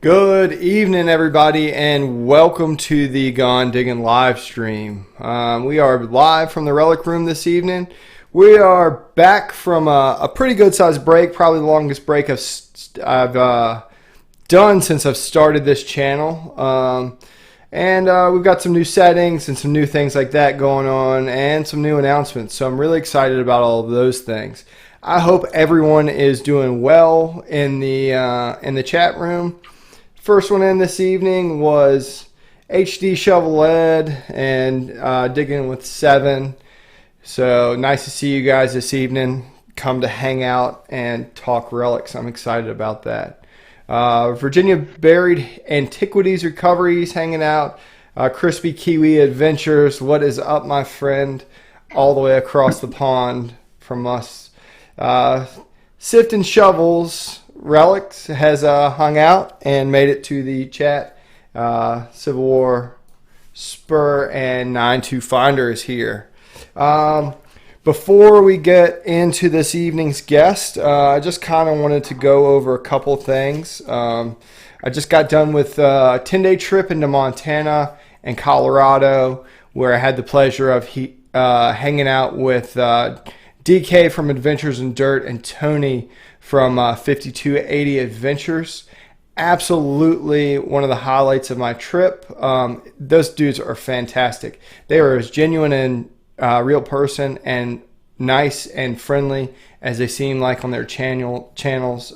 Good evening, everybody, and welcome to the Gone Diggin' live stream. We are live from the Relic Room this evening. We are back from a pretty good sized break, probably the longest break I've done since I've started this channel. And we've got some new settings and some new things like that going on, and some new announcements. So I'm really excited about all of those things. I hope everyone is doing well in the chat room. First one in this evening was HD Shovel Lead and Diggin with 7. So nice to see you guys this evening. Come to hang out and talk relics. I'm excited about that. Virginia Buried Antiquities Recoveries hanging out. Crispy Kiwi Adventures. What is up, my friend? All the way across the pond from us. Sift and Shovels. Relics has hung out and made it to the chat. Civil War Spur and 9-2 Finder is here. Before we get into this evening's guest, I just kind of wanted to go over a couple things. I just got done with a 10-day trip into Montana and Colorado, where I had the pleasure of hanging out with DK from Adventures in Dirt and Tony from 5280 Adventures. Absolutely one of the highlights of my trip. Those dudes are fantastic. They are as genuine and real person and nice and friendly as they seem like on their channels.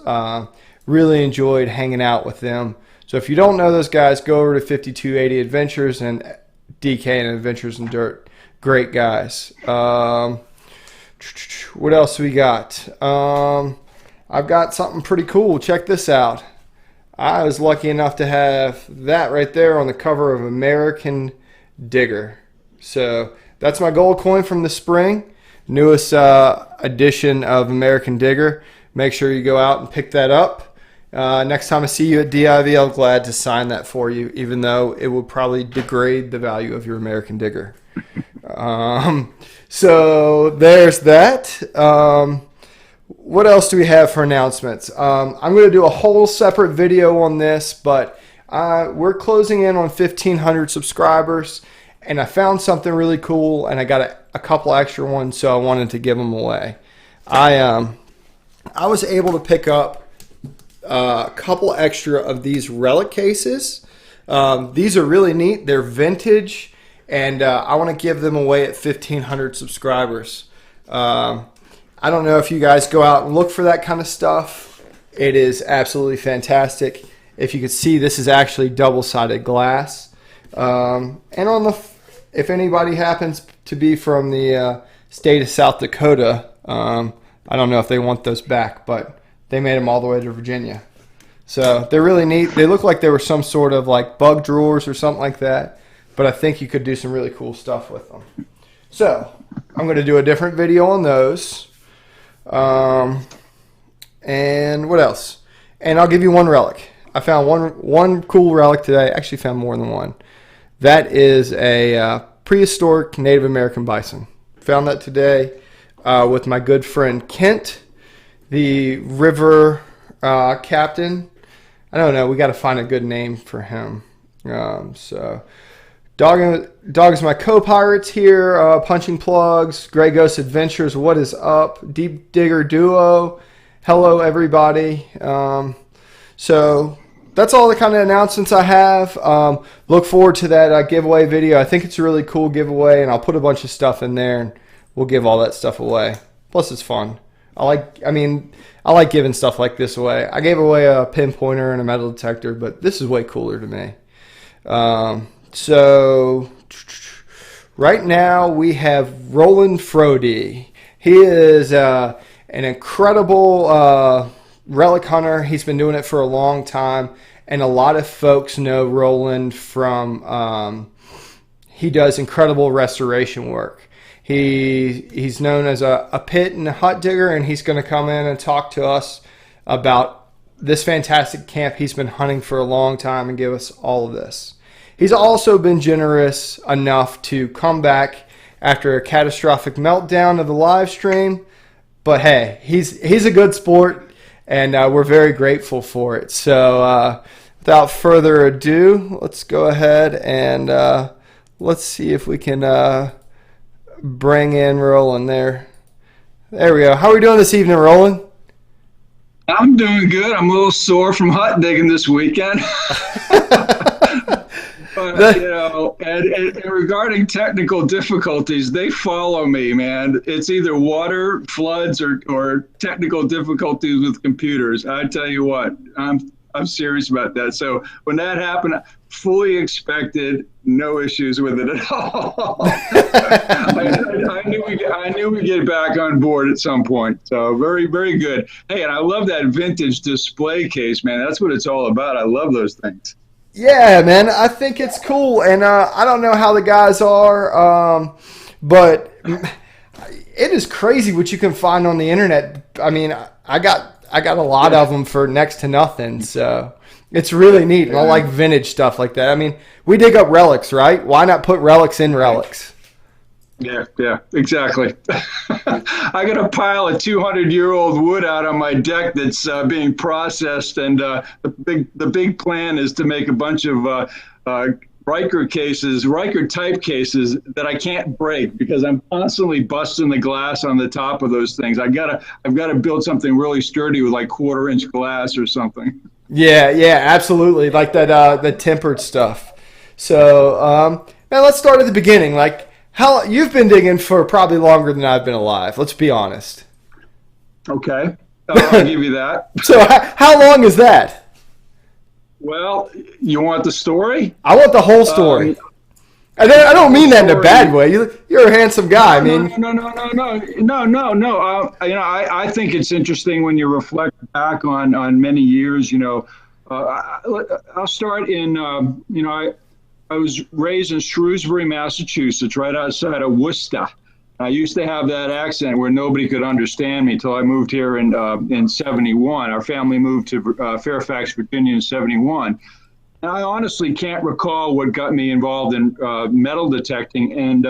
Really enjoyed hanging out with them. So if you don't know those guys, go over to 5280 Adventures and DK and Adventures in Dirt. Great guys. What else we got? I've got something pretty cool. Check this out. I was lucky enough to have that right there on the cover of American Digger. So that's my gold coin from the spring. Newest edition of American Digger. Make sure you go out and pick that up. Next time I see you at DIV, I'm glad to sign that for you, even though it would probably degrade the value of your American Digger. So there's that. What else do we have for announcements? I'm going to do a whole separate video on this, but we're closing in on 1,500 subscribers, and I found something really cool, and I got a couple extra ones, so I wanted to give them away. I was able to pick up a couple extra of these relic cases. These are really neat. They're vintage, and I want to give them away at 1,500 subscribers. I don't know if you guys go out and look for that kind of stuff. It is absolutely fantastic. If you can see, this is actually double-sided glass. And if anybody happens to be from the state of South Dakota, I don't know if they want those back, but they made them all the way to Virginia. So they're really neat. They look like they were some sort of like bug drawers or something like that, but I think you could do some really cool stuff with them. So I'm going to do a different video on those. And what else? And I'll give you one relic. I found one cool relic today. I actually found more than one. That is a prehistoric Native American bison. Found that today with my good friend Kent, the river captain. I don't know. We got to find a good name for him. So Dog is my co-pirates here. Punching Plugs, Grey Ghost Adventures, what is up? Deep Digger Duo, hello everybody. So that's all the kind of announcements I have. Look forward to that giveaway video. I think it's a really cool giveaway, and I'll put a bunch of stuff in there, and we'll give all that stuff away. Plus, it's fun. I like giving stuff like this away. I gave away a pinpointer and a metal detector, but this is way cooler to me. So right now we have Roland Frodigh. He is an incredible relic hunter. He's been doing it for a long time, and a lot of folks know Roland from he does incredible restoration work. He's known as a pit and a hut digger, and he's going to come in and talk to us about this fantastic camp he's been hunting for a long time and give us all of this. He's also been generous enough to come back after a catastrophic meltdown of the live stream. But hey, he's a good sport, and we're very grateful for it. So without further ado, let's go ahead and let's see if we can bring in Roland there. There we go. How are we doing this evening, Roland? I'm doing good. I'm a little sore from hot digging this weekend. But, and regarding technical difficulties, they follow me, man. It's either water, floods, or technical difficulties with computers. I tell you what, I'm serious about that. So when that happened, fully expected, no issues with it at all. I knew we'd get back on board at some point. So very, very good. Hey, and I love that vintage display case, man. That's what it's all about. I love those things. Yeah, man, I think it's cool, and I don't know how the guys are, but it is crazy what you can find on the internet. I mean, I got a lot of them for next to nothing, so it's really neat. And I like vintage stuff like that. I mean, we dig up relics, right? Why not put relics in relics? Yeah, exactly. I got a pile of 200-year-old wood out on my deck that's being processed, and the big plan is to make a bunch of Riker type cases that I can't break because I'm constantly busting the glass on the top of those things. I've got to build something really sturdy with like 1/4-inch glass or something. Yeah, absolutely, like that the tempered stuff. So, man, let's start at the beginning. Like, how you've been digging for probably longer than I've been alive. Let's be honest. Okay, I'll give you that. So, how long is that? Well, you want the story? I want the whole story. I don't mean that in a bad way. You're a handsome guy. No. I think it's interesting when you reflect back on many years. I'll start in. I was raised in Shrewsbury, Massachusetts, right outside of Worcester. I used to have that accent where nobody could understand me until I moved here in 71. Our family moved to Fairfax, Virginia in 71. And I honestly can't recall what got me involved in metal detecting. And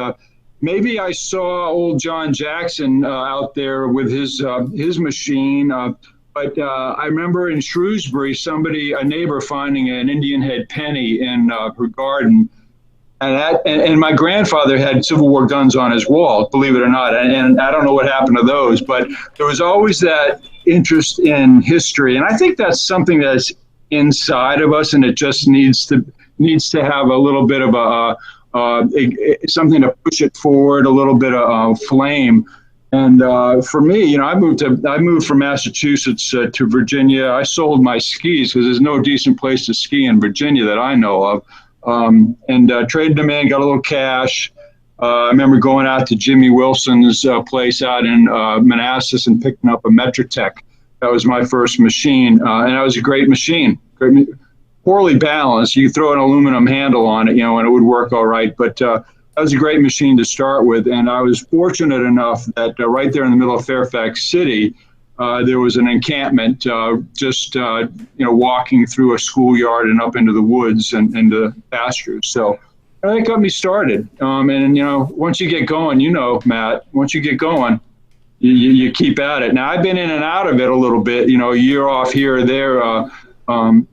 maybe I saw old John Jackson out there with his machine. But I remember in Shrewsbury, a neighbor finding an Indian head penny in her garden. And my grandfather had Civil War guns on his wall, believe it or not. And I don't know what happened to those, but there was always that interest in history. And I think that's something that's inside of us, and it just needs to have a little bit of something to push it forward, a little bit of flame. And for me, I moved from Massachusetts to Virginia. I sold my skis because there's no decent place to ski in Virginia that I know of, and traded them in, got a little cash. I remember going out to Jimmy Wilson's place out in Manassas and picking up a Metratech. That was my first machine, and that was a great machine. Poorly balanced. You throw an aluminum handle on it, and it would work all right, but that was a great machine to start with, and I was fortunate enough that right there in the middle of Fairfax City, there was an encampment walking through a schoolyard and up into the woods and into pastures. So that got me started. And once you get going, Matt, once you get going, you keep at it. Now, I've been in and out of it a little bit, a year off here or there,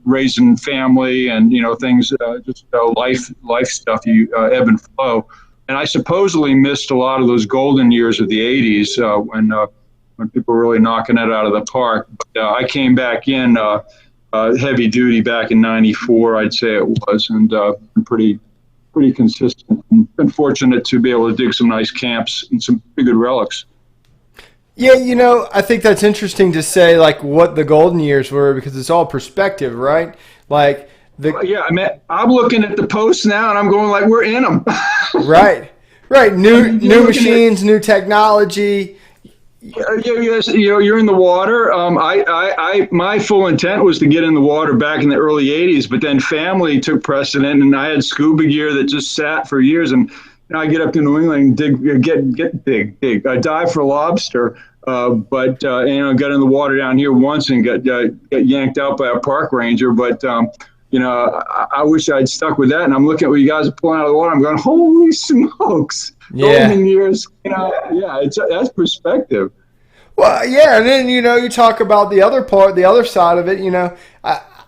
raising family and things, life stuff. You ebb and flow, and I supposedly missed a lot of those golden years of the '80s when people were really knocking it out of the park. But I came back in heavy duty back in '94, I'd say it was, and been pretty consistent. And been fortunate to be able to dig some nice camps and some pretty good relics. Yeah, I think that's interesting to say, like, what the golden years were, because it's all perspective, right? Like, I'm looking at the posts now, and I'm going like, we're in them. Right. New machines, new technology. You're in the water. My full intent was to get in the water back in the early '80s, but then family took precedent, and I had scuba gear that just sat for years, and I get up to New England and dig. I dive for lobster, but got in the water down here once and got yanked out by a park ranger. But I wish I'd stuck with that. And I'm looking at what you guys are pulling out of the water. I'm going, holy smokes! Yeah. Golden years. That's perspective. Well, yeah, and then you talk about the other part, the other side of it.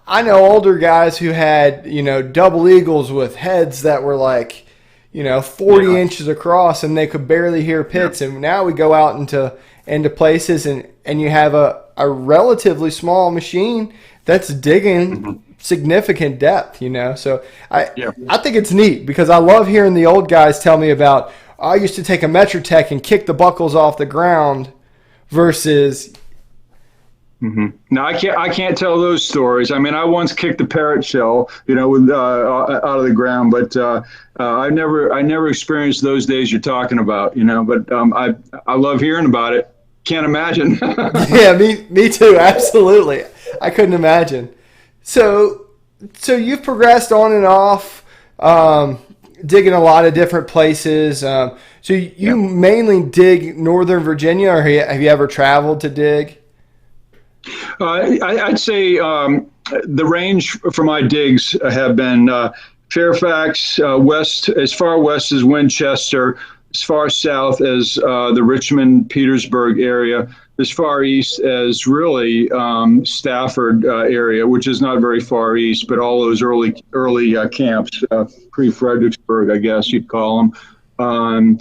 I know older guys who had, double eagles with heads that were like, 40 inches across, and they could barely hear pits. And now we go out into places, and you have a relatively small machine that's digging significant depth, So I think it's neat because I love hearing the old guys tell me about, I used to take a Metrotech and kick the buckles off the ground versus. No, I can't tell those stories. I mean, I once kicked a parrot shell, with out of the ground, but I never experienced those days you're talking about, But I love hearing about it. Can't imagine. Yeah, me too. Absolutely, I couldn't imagine. So you've progressed on and off, digging a lot of different places. So you mainly dig Northern Virginia, or have you ever traveled to dig? I'd say the range for my digs have been Fairfax, west, as far west as Winchester, as far south as the Richmond, Petersburg area, as far east as really Stafford area, which is not very far east, but all those early camps, pre-Fredericksburg, I guess you'd call them. When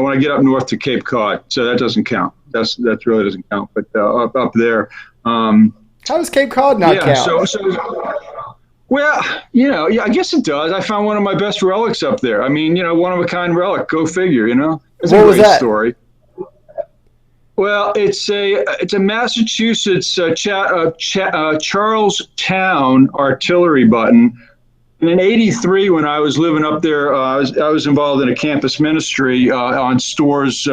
I get up north to Cape Cod, so that doesn't count. That really doesn't count. But up there, how does Cape Cod not count? Well, I guess it does. I found one of my best relics up there. I mean, one of a kind relic. Go figure. It's what a was great that story. Well, it's a Massachusetts Charlestown artillery button. And in '83, when I was living up there, I was involved in a campus ministry on Storrs,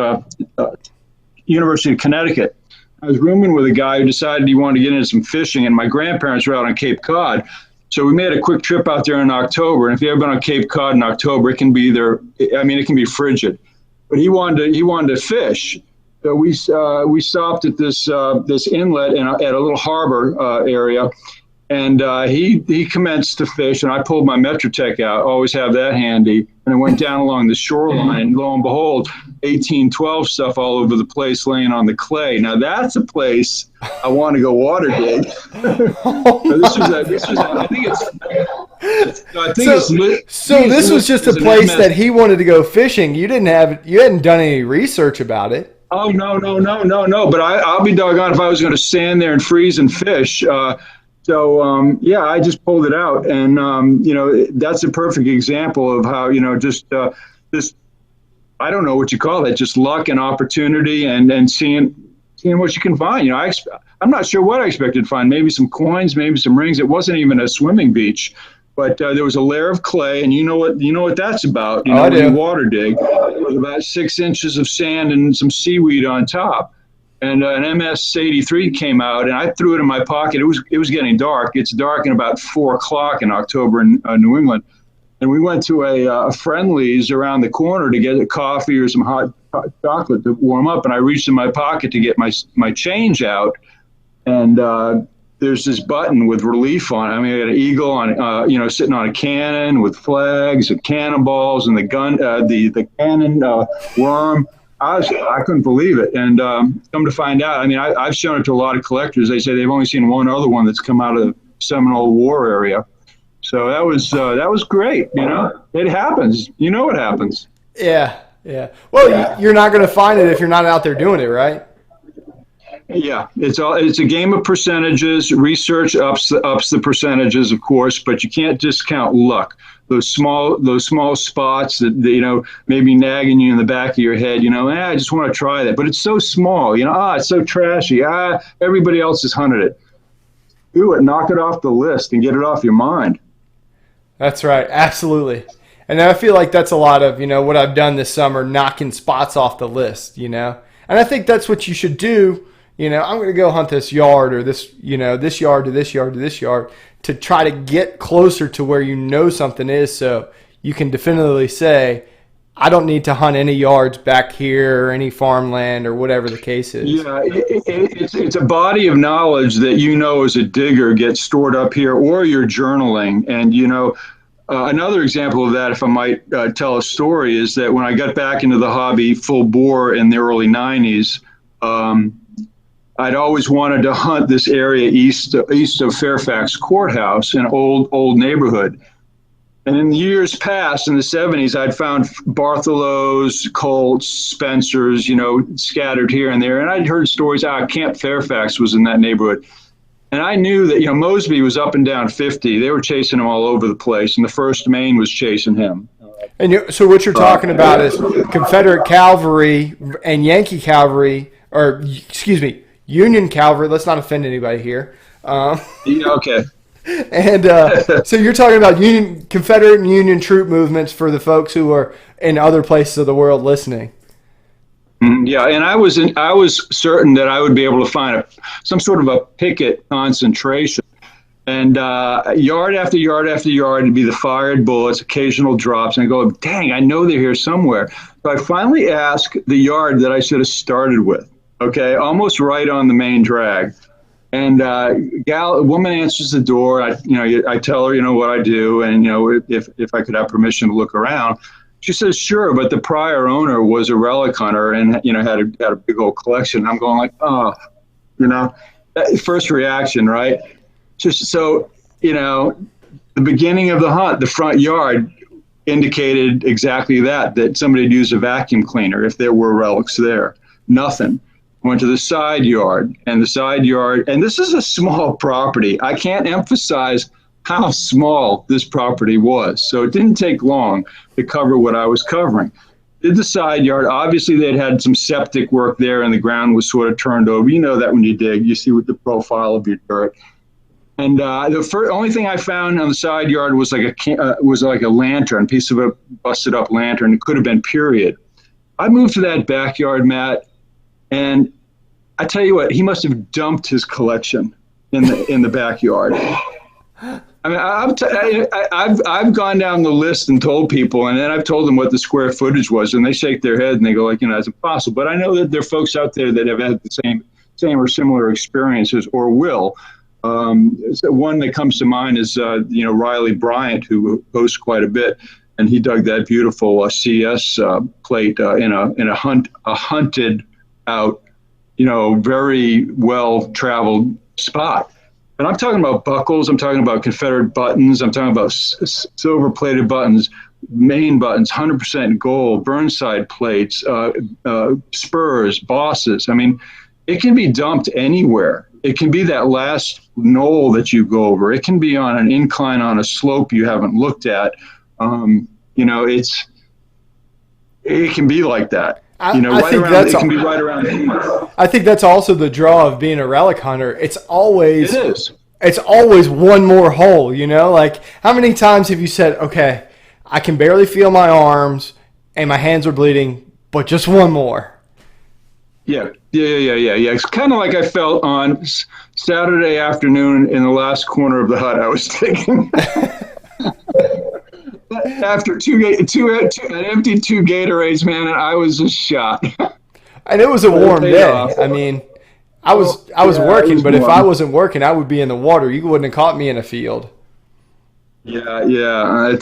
University of Connecticut. I was rooming with a guy who decided he wanted to get into some fishing, and my grandparents were out on Cape Cod. So we made a quick trip out there in October. And if you've ever been on Cape Cod in October, it can be it can be frigid. But he wanted to fish. So we stopped at this inlet at a little harbor area. And he commenced to fish, and I pulled my Metrotech out, always have that handy, and I went down along the shoreline, and lo and behold, 1812 stuff all over the place laying on the clay. Now that's a place I want to go water dig. This was just a place that he wanted to go fishing. You hadn't done any research about it. Oh, no. But I'll be doggone if I was going to stand there and freeze and fish. So, I just pulled it out. And, that's a perfect example of how, just I don't know what you call it, just luck and opportunity and seeing what you can find. I'm not sure what I expected to find. Maybe some coins, maybe some rings. It wasn't even a swimming beach. But there was a layer of clay, and you know what that's about. When you water dig, with about 6 inches of sand and some seaweed on top. And an MS-83 came out, and I threw it in my pocket. It was getting dark. It's dark in about 4 o'clock in October in New England. And we went to a Friendly's around the corner to get a coffee or some hot chocolate to warm up. And I reached in my pocket to get my change out, and there's this button with relief on it. I mean, I got an eagle on, sitting on a cannon with flags and cannonballs and the gun, the cannon worm. I couldn't believe it. And come to find out, I mean, I've shown it to a lot of collectors. They say they've only seen one other one that's come out of the Seminole War area. So that was great. It happens. It happens. Yeah. Well, you're not going to find it if you're not out there doing it, right? Yeah, it's a game of percentages. Research ups the percentages, of course, but you can't discount luck. Those small spots that maybe nagging you in the back of your head. I just want to try that, but it's so small. It's so trashy. Everybody else has hunted it. Do it, knock it off the list, and get it off your mind. That's right, absolutely. And I feel like that's a lot of what I've done this summer, knocking spots off the list. And I think that's what you should do. I'm going to go hunt this yard or this yard to this yard to this yard to try to get closer to where something is, so you can definitively say, I don't need to hunt any yards back here or any farmland or whatever the case is. Yeah, it's a body of knowledge that as a digger gets stored up here, or you're journaling. And, another example of that, if I might tell a story, is that when I got back into the hobby full bore in the early 90s, I'd always wanted to hunt this area east of Fairfax Courthouse, an old neighborhood. And in the years past, in the 70s, I'd found Barthelot's, Colts, Spencer's, scattered here and there. And I'd heard stories, Camp Fairfax was in that neighborhood. And I knew that, Mosby was up and down 50. They were chasing him all over the place. And the 1st Maine was chasing him. And so what you're talking about is Confederate cavalry and Yankee cavalry, or excuse me, Union cavalry. Let's not offend anybody here. Okay. And so you're talking about Confederate and Union troop movements for the folks who are in other places of the world listening. Yeah, and I was certain that I would be able to find some sort of a picket concentration. And yard after yard after yard, it'd be the fired bullets, occasional drops, and I go, dang, I know they're here somewhere. So I finally asked the yard that I should have started with, okay, almost right on the main drag. And a woman answers the door. I tell her, what I do, and if I could have permission to look around. She says, sure, but the prior owner was a relic hunter and had a big old collection. I'm going like, first reaction, right? So, the beginning of the hunt, the front yard indicated exactly that somebody had used a vacuum cleaner if there were relics there. Nothing. Went to the side yard, and this is a small property. I can't emphasize how small this property was. So it didn't take long to cover what I was covering. Did the side yard. Obviously, they'd had some septic work there, and the ground was sort of turned over. You know that when you dig, you see what the profile of your dirt. And the only thing I found on the side yard was like a lantern, piece of a busted up lantern. It could have been period. I moved to that backyard, Matt, and I tell you what, he must have dumped his collection in the backyard. I mean, I've gone down the list and told people, and then I've told them what the square footage was, and they shake their head and they go like, it's impossible. But I know that there are folks out there that have had the same or similar experiences or will. One that comes to mind is, Riley Bryant, who hosts quite a bit, and he dug that beautiful CS plate in a hunted out, very well traveled spot. And I'm talking about buckles. I'm talking about Confederate buttons. I'm talking about silver plated buttons, Maine buttons, 100% gold, Burnside plates, spurs, bosses. I mean, it can be dumped anywhere. It can be that last knoll that you go over. It can be on an incline on a slope you haven't looked at. It can be like that. I think it can be right around anywhere. I think that's also the draw of being a relic hunter. It is. It's always one more hole, Like, how many times have you said, okay, I can barely feel my arms and my hands are bleeding, but just one more? Yeah. It's kind of like I felt on Saturday afternoon in the last corner of the hut I was digging. After an empty two Gatorades, man, and I was just shot. And it was a warm day. I mean, I was working, but if I wasn't working, I would be in the water. You wouldn't have caught me in a field. Yeah. I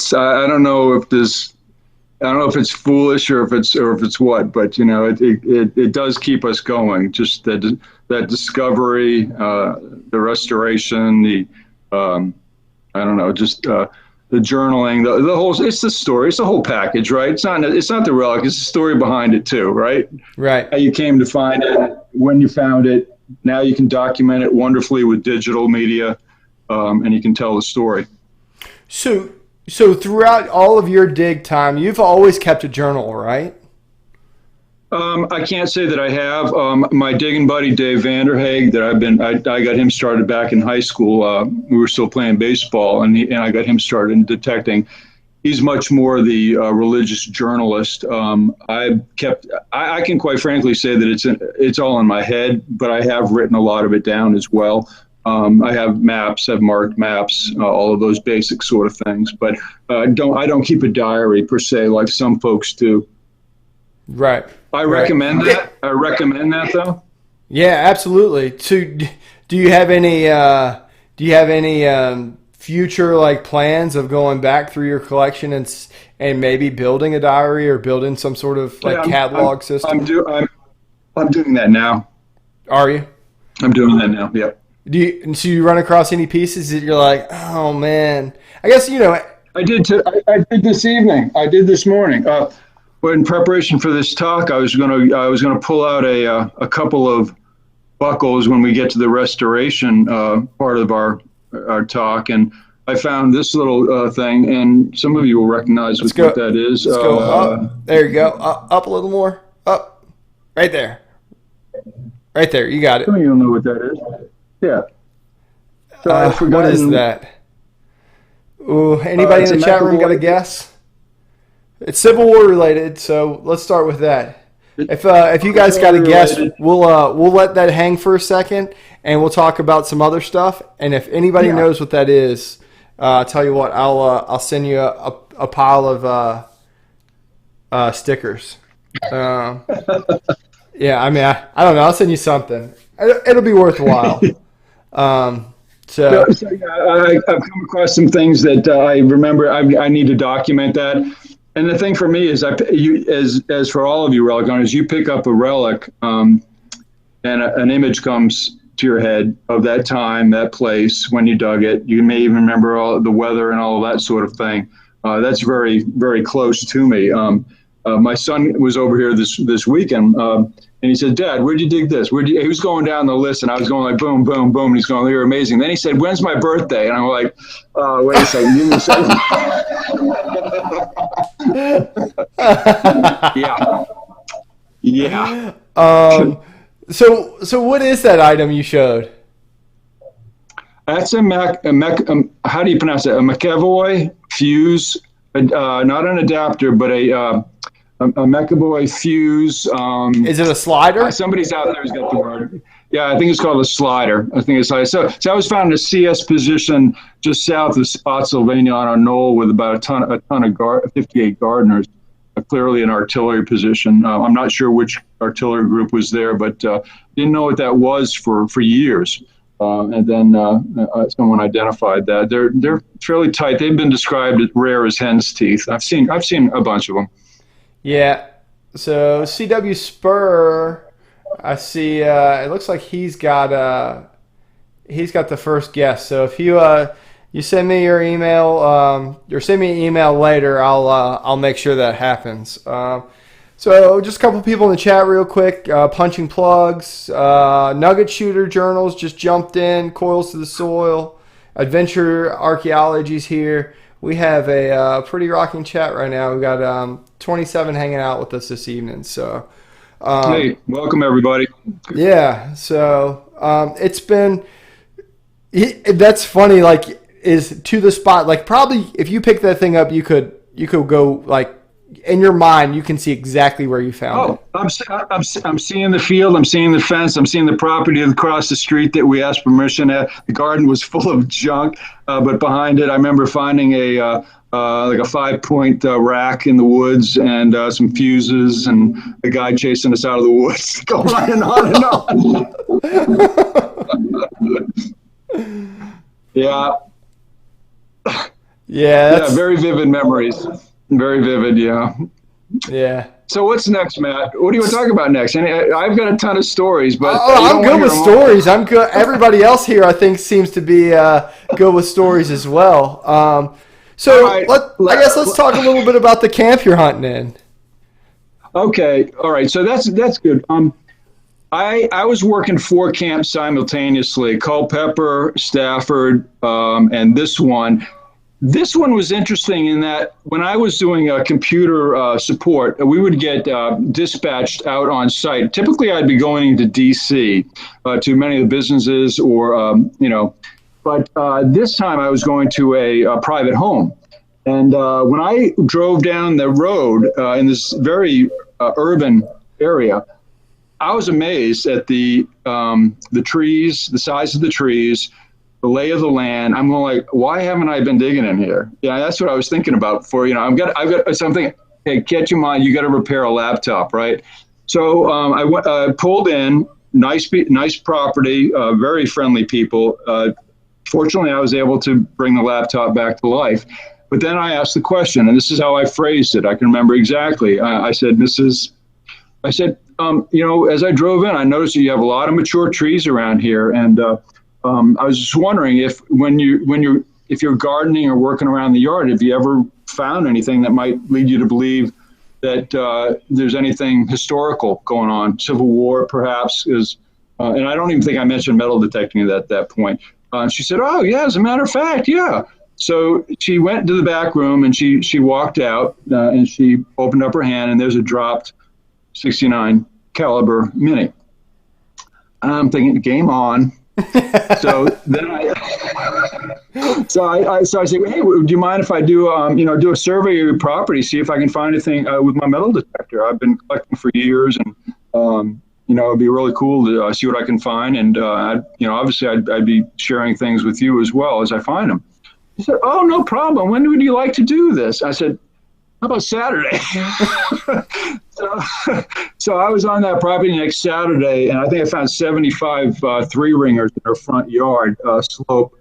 don't know if it's foolish or if it's what, but it does keep us going. Just that discovery, the restoration, the journaling, the whole, it's the story, it's the whole package, right? It's not the relic, it's the story behind it too, right? Right. How you came to find it, when you found it. Now you can document it wonderfully with digital media, and you can tell the story. So throughout all of your dig time, you've always kept a journal, right? I can't say that I have. My digging buddy, Dave Vanderhaeg, I got him started back in high school. We were still playing baseball, and I got him started in detecting. He's much more the religious journalist. I can quite frankly say that it's all in my head, but I have written a lot of it down as well. I have maps, I've marked maps, all of those basic sort of things, but I don't keep a diary per se like some folks do. Right. I recommend that. I recommend that though. Yeah, absolutely. So, do you have any future like plans of going back through your collection and maybe building a diary or building some sort of catalog system? I'm doing that now. Are you? I'm doing that now. Yep. So you run across any pieces that you're like, oh man? I guess I did. I did this evening. I did this morning. But in preparation for this talk, I was gonna pull out a couple of buckles when we get to the restoration part of our talk, and I found this little thing, and some of you will recognize what that is. Let's go up. There you go. Up a little more. Up. Right there. Right there. You got it. Some of you will know what that is. Yeah. So I've forgotten. What is that? Ooh, anybody in the chat room got a guess? It's Civil War related, so let's start with that. If you guys got a guess, we'll let that hang for a second, and we'll talk about some other stuff. And if anybody knows what that is, I'll tell you what, I'll send you a pile of stickers. Yeah, I mean, I don't know. I'll send you something. It'll be worthwhile. I've come across some things that I remember. I need to document that. And the thing for me is, as for all of you relic owners, you pick up a relic, and an image comes to your head of that time, that place when you dug it. You may even remember all the weather and all of that sort of thing. That's very, very close to me. My son was over here this weekend, and he said, "Dad, where'd you dig this? He was going down the list, and I was going like boom, boom, boom. And he's going, "You're amazing." Then he said, "When's my birthday?" And I'm like, "Wait a second, give me a second." Yeah. So what is that item you showed? That's how do you pronounce it? A McEvoy fuse, not an adapter, but a McEvoy fuse. Is it a slider? Somebody's out there who's got the word. Yeah, I think it's called a slider. I think it's like so I was found in a CS position just south of Spotsylvania on a knoll with about a ton of 58 gardeners, clearly an artillery position. I'm not sure which artillery group was there, but didn't know what that was for years. And then someone identified that. They're fairly tight. They've been described as rare as hen's teeth. I've seen a bunch of them. Yeah. So CW Spur, I see. It looks like he's got the first guess. So if you send me your email, or send me an email later, I'll make sure that happens. So just a couple people in the chat real quick. Punching Plugs, Nugget Shooter Journals just jumped in. Coils to the Soil, Adventure Archaeology's here. We have a pretty rocking chat right now. We've got 27 hanging out with us this evening. So, hey, welcome everybody. Yeah. So it's been. That's funny. Like, is to the spot. Like, probably if you pick that thing up, you could go like. In your mind, you can see exactly where you found it. I'm seeing the field. I'm seeing the fence. I'm seeing the property across the street that we asked permission at. The garden was full of junk, but behind it, I remember finding like a 5-point rack in the woods and some fuses and a guy chasing us out of the woods. Going on and on and on. Yeah. Yeah. Very vivid memories. Very vivid, yeah. Yeah. So what's next, Matt? What do you want to talk about next? And I've got a ton of stories, but I'm good with stories. I'm good. Everybody else here, I think, seems to be good with stories as well. I guess let's talk a little bit about the camp you're hunting in. Okay. All right. So that's good. I was working 4 camps simultaneously: Culpeper, Stafford, and this one. This one was interesting in that when I was doing computer support, we would get dispatched out on site. Typically, I'd be going into D.C. To many of the businesses but this time I was going to a private home. And when I drove down the road in this very urban area, I was amazed at the trees, the size of the trees, the lay of the land. I'm going like, why haven't I been digging in here? Yeah, that's what I was thinking about. I've got something. Hey, catch in mind, you got to repair a laptop, right? So I pulled in. Nice property, very friendly people. Fortunately, I was able to bring the laptop back to life. But then I asked the question, and this is how I phrased it. I can remember exactly. I said, as I drove in, I noticed that you have a lot of mature trees around here, and I was just wondering if if you're gardening or working around the yard, have you ever found anything that might lead you to believe that there's anything historical going on, Civil War perhaps is, and I don't even think I mentioned metal detecting at that point. She said, "Oh yeah, as a matter of fact, yeah." So she went to the back room and she walked out and she opened up her hand and there's a dropped 69 caliber Mini. I'm thinking, game on. So then I said, "Hey, do you mind if I do do a survey of your property, see if I can find anything with my metal detector? I've been collecting for years, and it'd be really cool to see what I can find. And obviously, I'd be sharing things with you as well as I find them." He said, "Oh, no problem. When would you like to do this?" I said, "How about Saturday?" So I was on that property next Saturday, and I think I found 75 three-ringers in our front yard slope,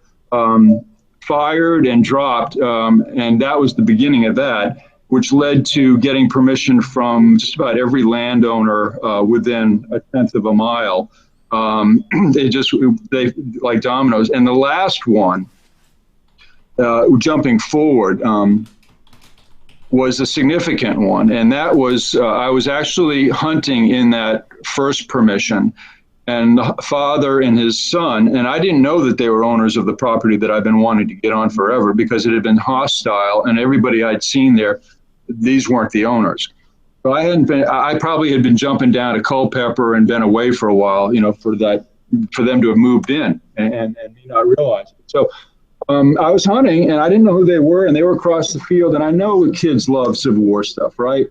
fired and dropped, and that was the beginning of that, which led to getting permission from just about every landowner within a tenth of a mile. They like dominoes. And the last one, jumping forward, was a significant one, and that was I was actually hunting in that first permission, and the father and his son, and I didn't know that they were owners of the property that I've been wanting to get on forever because it had been hostile, and everybody I'd seen there, these weren't the owners. So I probably had been jumping down to Culpeper and been away for a while, for them to have moved in and not realize it. So I was hunting, and I didn't know who they were, and they were across the field, and I know kids love Civil War stuff, right?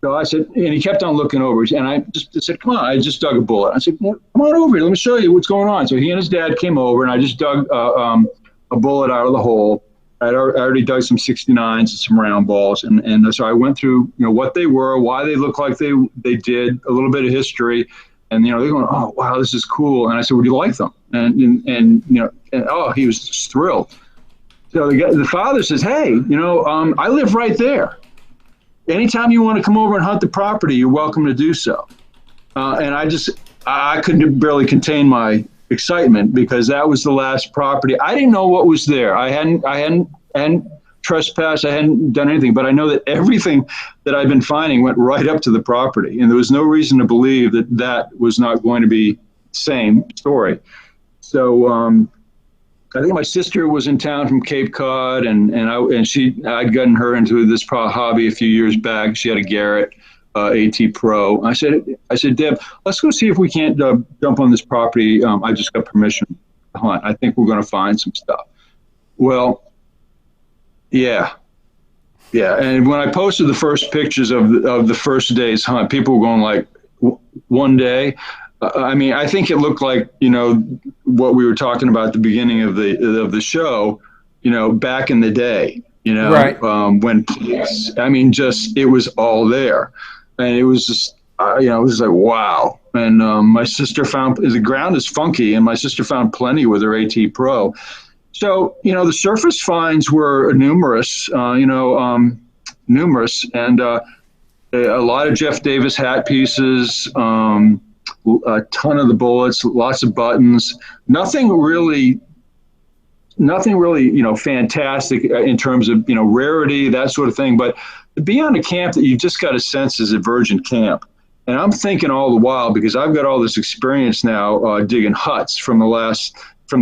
So I said, and he kept on looking over, and I just said, "Come on," I just dug a bullet. I said, "Well, come on over here, let me show you what's going on." So he and his dad came over, and I just dug a bullet out of the hole. I already dug some 69s and some round balls, and so I went through, what they were, why they looked like they did, a little bit of history. And, they're going, "Oh, wow, this is cool." And I said, "Would you like them?" And oh, he was just thrilled. So the father says, "Hey, I live right there. Anytime you want to come over and hunt the property, you're welcome to do so." And I couldn't barely contain my excitement because that was the last property. I didn't know what was there. I hadn't trespassed. I hadn't done anything, but I know that everything that I've been finding went right up to the property, and there was no reason to believe that was not going to be the same story. So I think my sister was in town from Cape Cod, and I'd gotten her into this hobby a few years back. She had a Garrett AT Pro. I said, "Deb, let's go see if we can't jump on this property. I just got permission to hunt. I think we're going to find some stuff." Well, yeah. And when I posted the first pictures of the first day's hunt, people were going like, "One day?" I think it looked like, what we were talking about at the beginning of the show, back in the day, Right. When it was all there. And it was just, it was like, wow. And my sister found, the ground is funky, and my sister found plenty with her AT Pro. So, the surface finds were numerous, numerous, and a lot of Jeff Davis hat pieces, a ton of the bullets, lots of buttons, nothing really, fantastic in terms of, rarity, that sort of thing. But to be on a camp that you've just got a sense is a virgin camp. And I'm thinking all the while, because I've got all this experience now digging huts from the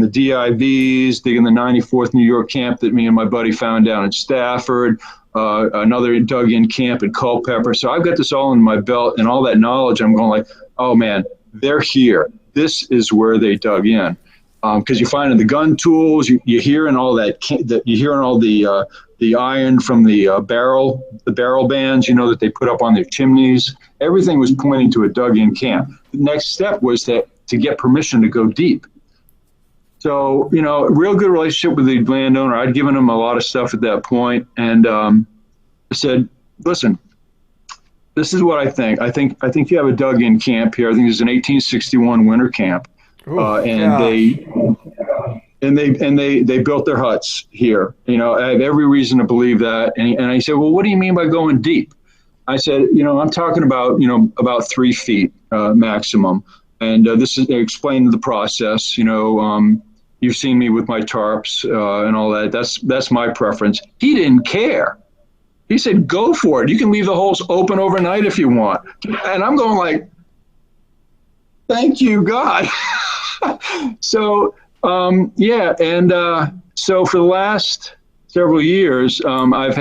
DIVs, digging the 94th New York camp that me and my buddy found down in Stafford, another dug-in camp in Culpeper. So I've got this all in my belt, and all that knowledge, I'm going like, oh man, they're here. This is where they dug in. Because you're finding the gun tools, you're hearing all the iron from the barrel bands, that they put up on their chimneys. Everything was pointing to a dug-in camp. The next step was to get permission to go deep. So, real good relationship with the landowner. I'd given him a lot of stuff at that point, and I said, "Listen, this is what I think. I think you have a dug-in camp here. I think it's an 1861 winter camp." They built their huts here. I have every reason to believe that. And I said, "Well, what do you mean by going deep?" I said, I'm talking about, about 3 feet maximum. And this is explained the process. You've seen me with my tarps and all that. That's my preference. He didn't care. He said, go for it. You can leave the holes open overnight if you want. And I'm going like, thank you, God. So, yeah. And so for the last several years, I've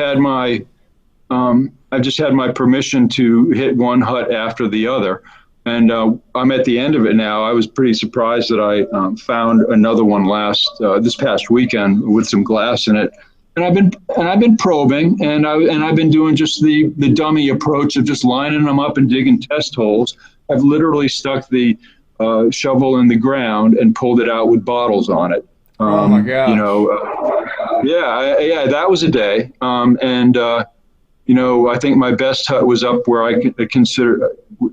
just had my permission to hit one hut after the other. And I'm at the end of it now. I was pretty surprised that I found another one this past weekend with some glass in it. And I've been probing, and I've been doing just the dummy approach of just lining them up and digging test holes. I've literally stuck the shovel in the ground and pulled it out with bottles on it. Oh my gosh. Yeah, that was a day. I think my best hut was up where I consider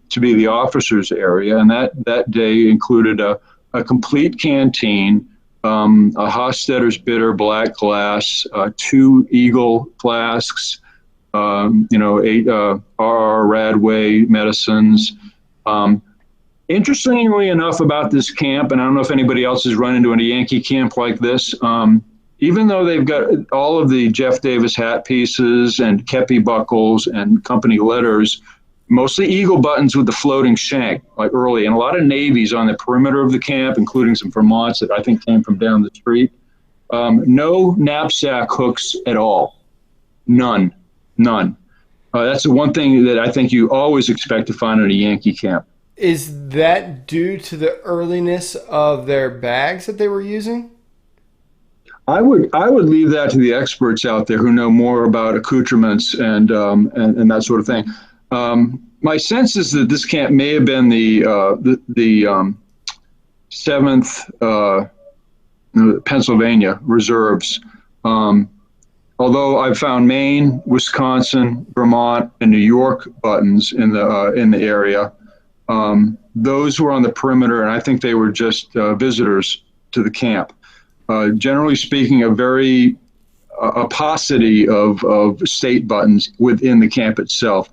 to be the officers' area, and that day included a complete canteen, a Hofstadter's Bitter black glass, 2 Eagle flasks, 8 RR Radway medicines. Interestingly enough about this camp, and I don't know if anybody else has run into a Yankee camp like this, even though they've got all of the Jeff Davis hat pieces and Kepi buckles and company letters, mostly Eagle buttons with the floating shank, like early, and a lot of navies on the perimeter of the camp, including some Vermonts that I think came from down the street. No knapsack hooks at all. None. That's the one thing that I think you always expect to find in a Yankee camp. Is that due to the earliness of their bags that they were using? I would leave that to the experts out there who know more about accoutrements and that sort of thing. My sense is that this camp may have been the 7th Pennsylvania reserves. Although I've found Maine, Wisconsin, Vermont, and New York buttons in the area. Those were on the perimeter, and I think they were just visitors to the camp. Generally speaking, a paucity of state buttons within the camp itself.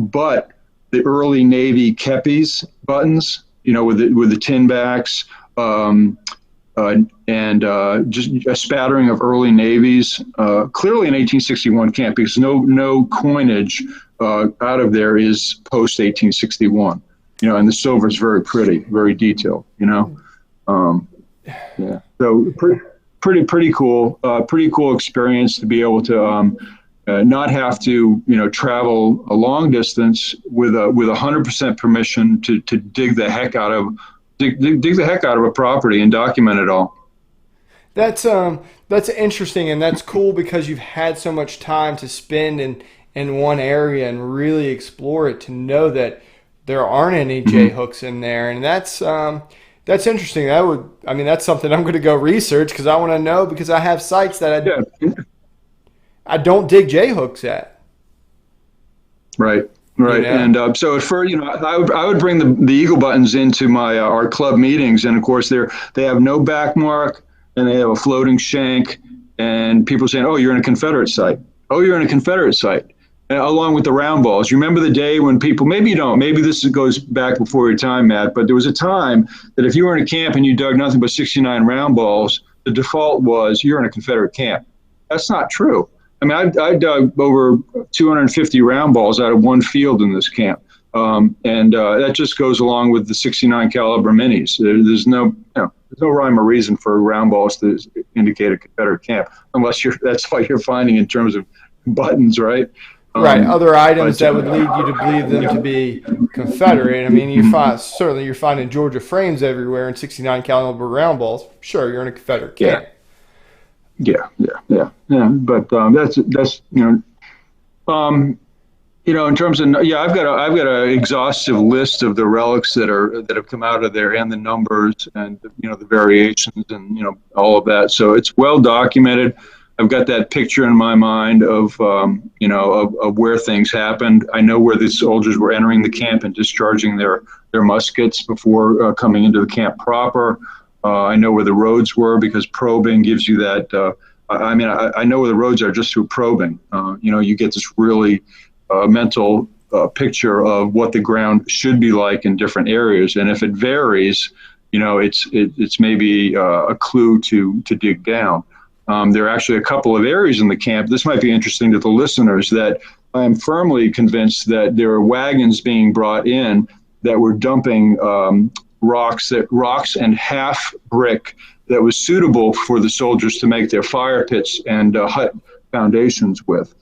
But the early Navy Kepis buttons, with the tin backs, and just a spattering of early navies, clearly an 1861 camp, because no coinage out of there is post 1861. And the silver is very pretty, very detailed. Yeah. So pretty cool. Pretty cool experience to be able to not have to travel a long distance with 100% permission to dig the heck out of a property and document it all. That's interesting, and that's cool because you've had so much time to spend in one area and really explore it to know that there aren't any J hooks in there, and that's interesting. That's something I'm going to go research because I want to know, because I have sites that I don't dig J hooks at. Right. And so at first, I would bring the Eagle buttons into our club meetings, and of course they have no back mark and they have a floating shank, and people saying, "Oh, you're in a Confederate site. Oh, you're in a Confederate site." Along with the round balls. You remember the day when people, maybe you don't, maybe this goes back before your time, Matt, but there was a time that if you were in a camp and you dug nothing but 69 round balls, the default was you're in a Confederate camp. That's not true. I dug over 250 round balls out of one field in this camp. And that just goes along with the 69 caliber minis. There's no rhyme or reason for round balls to indicate a Confederate camp, unless that's what you're finding in terms of buttons, right? Right, other items that would lead you to believe them to be Confederate. You're finding Georgia frames everywhere and 69 caliber round balls. Sure, you're in a Confederate camp. Yeah. But that's in terms of I've got an exhaustive list of the relics that have come out of there, and the numbers, and the variations, and all of that. So it's well documented. I've got that picture in my mind of where things happened. I know where the soldiers were entering the camp and discharging their muskets before coming into the camp proper. I know where the roads were, because probing gives you that. I know where the roads are just through probing. You get this really a mental picture of what the ground should be like in different areas. And if it varies, it's maybe a clue to dig down. There are actually a couple of areas in the camp. This might be interesting to the listeners, that I am firmly convinced that there are wagons being brought in that were dumping rocks and half brick that was suitable for the soldiers to make their fire pits and hut foundations with.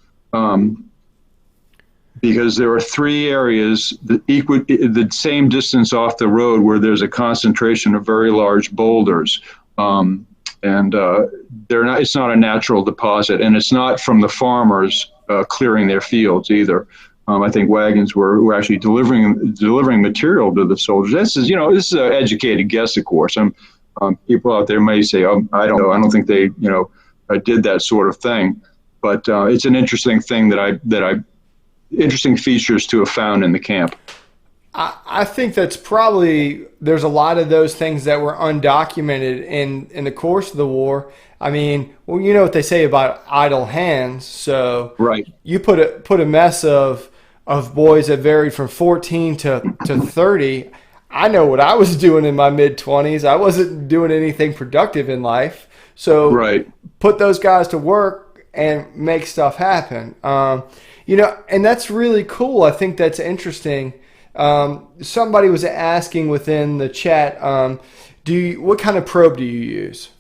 Because there are 3 areas the same distance off the road where there's a concentration of very large boulders. It's not a natural deposit, and it's not from the farmers clearing their fields either. I think wagons were actually delivering material to the soldiers. This is an educated guess, of course. People out there may say, "Oh, I don't know. I don't think they, did that sort of thing." But it's an interesting thing interesting features to have found in the camp. I think there's a lot of those things that were undocumented in the course of the war. I mean, well, you know what they say about idle hands. So right. You put a mess of boys that varied from 14 to 30. I know what I was doing in my mid-20s. I wasn't doing anything productive in life. So right. Put those guys to work and make stuff happen. And that's really cool. I think that's interesting. Somebody was asking within the chat, what kind of probe do you use?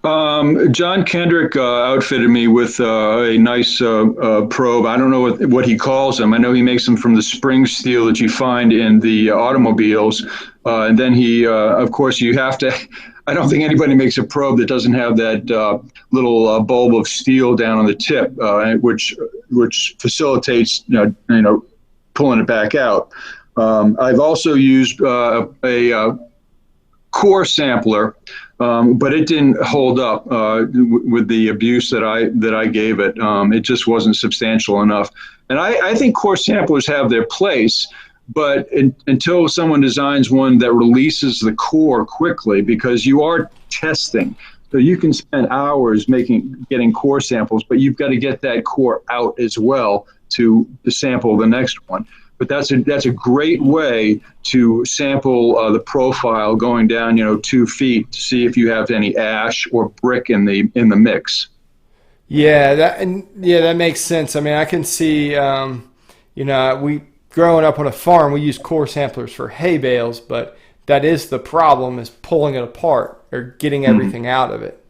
John Kendrick outfitted me with a nice probe. I don't know what he calls them. I know he makes them from the spring steel that you find in the automobiles. And then he, of course, you have to. I don't think anybody makes a probe that doesn't have that little bulb of steel down on the tip, which facilitates pulling it back out. I've also used a core sampler, but it didn't hold up with the abuse that I gave it. It just wasn't substantial enough. And I think core samplers have their place, but until someone designs one that releases the core quickly, because you are testing. So you can spend hours getting core samples, but you've got to get that core out as well to sample the next one. But that's a great way to sample the profile going down 2 feet to see if you have any ash or brick in the mix. Yeah, that makes sense. I mean, I can see we growing up on a farm, we use core samplers for hay bales, but that is the problem, is pulling it apart or getting everything out of it.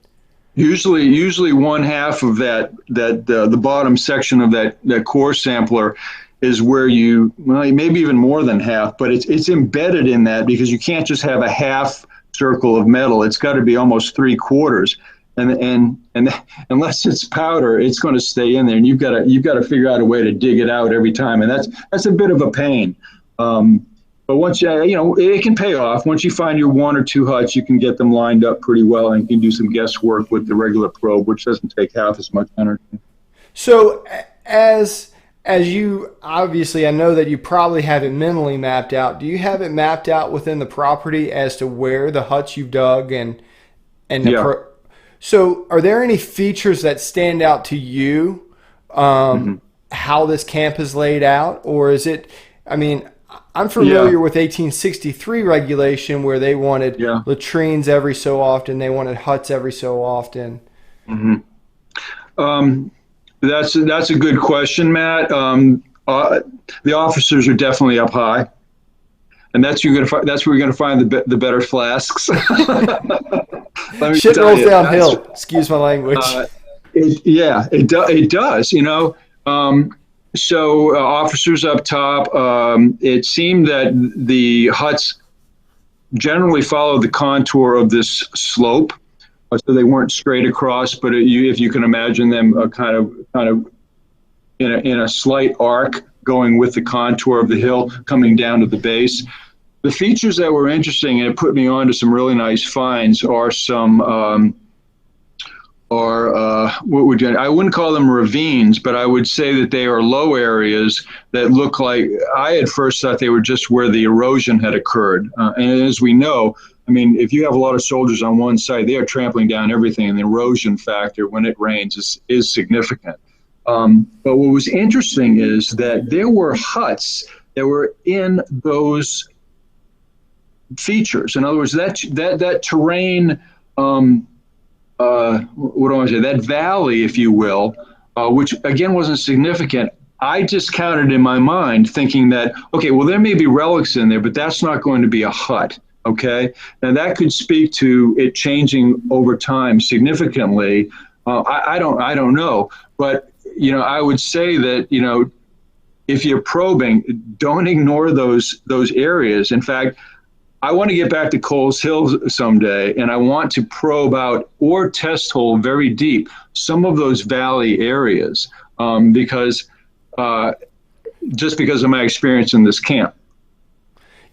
Usually one half of the bottom section of that core sampler is where maybe even more than half, but it's embedded in that, because you can't just have a half circle of metal. It's got to be almost 3/4. And unless it's powder, it's going to stay in there, and you've got to figure out a way to dig it out every time, and that's a bit of a pain. But once it can pay off. Once you find your 1 or 2 huts, you can get them lined up pretty well, and you can do some guesswork with the regular probe, which doesn't take half as much energy. So as you, obviously, I know that you probably have it mentally mapped out. Do you have it mapped out within the property as to where the huts you've dug and yeah. So are there any features that stand out to you, how this camp is laid out? Or is it, I mean, I'm familiar with 1863 regulation where they wanted latrines every so often. They wanted huts every so often. Mm-hmm. That's a good question, Matt. The officers are definitely up high, and that's where you're going to find the better flasks. Shit rolls downhill. Excuse my language. It does. So officers up top. It seemed that the huts generally followed the contour of this slope. So they weren't straight across, but if you can imagine them kind of in a slight arc going with the contour of the hill coming down to the base. The features that were interesting, and it put me on to some really nice finds, are I wouldn't call them ravines, but I would say that they are low areas that look like, I at first thought they were just where the erosion had occurred. And as we know, I mean, if you have a lot of soldiers on one side, they are trampling down everything, and the erosion factor when it rains is significant. But what was interesting is that there were huts that were in those features. In other words, that terrain, what do I want to say, that valley, if you will, which again wasn't significant. I discounted in my mind, thinking that, okay, well, there may be relics in there, but that's not going to be a hut. Okay, now that could speak to it changing over time significantly. I don't know, but I would say that if you're probing, don't ignore those areas. In fact, I want to get back to Coles Hill someday, and I want to probe out or test hole very deep some of those valley areas because just because of my experience in this camp.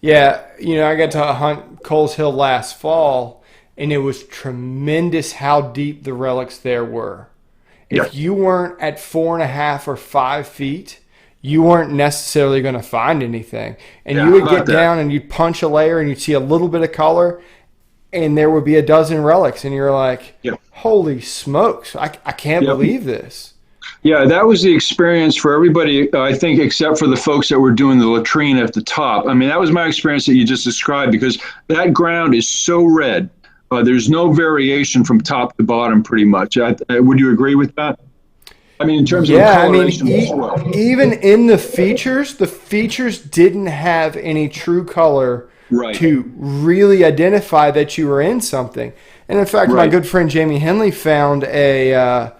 Yeah, I got to hunt Coles Hill last fall, and it was tremendous how deep the relics there were. If you weren't at 4.5 or 5 feet, you weren't necessarily going to find anything. And you would get down and you'd punch a layer and you'd see a little bit of color, and there would be a dozen relics. And you're like, holy smokes, I can't believe this. Yeah, that was the experience for everybody, I think, except for the folks that were doing the latrine at the top. I mean, that was my experience that you just described, because that ground is so red. There's no variation from top to bottom, pretty much. Would you agree with that? I mean, in terms of coloration, even in the features didn't have any true color to really identify that you were in something. And in fact, my good friend Jamie Henley found the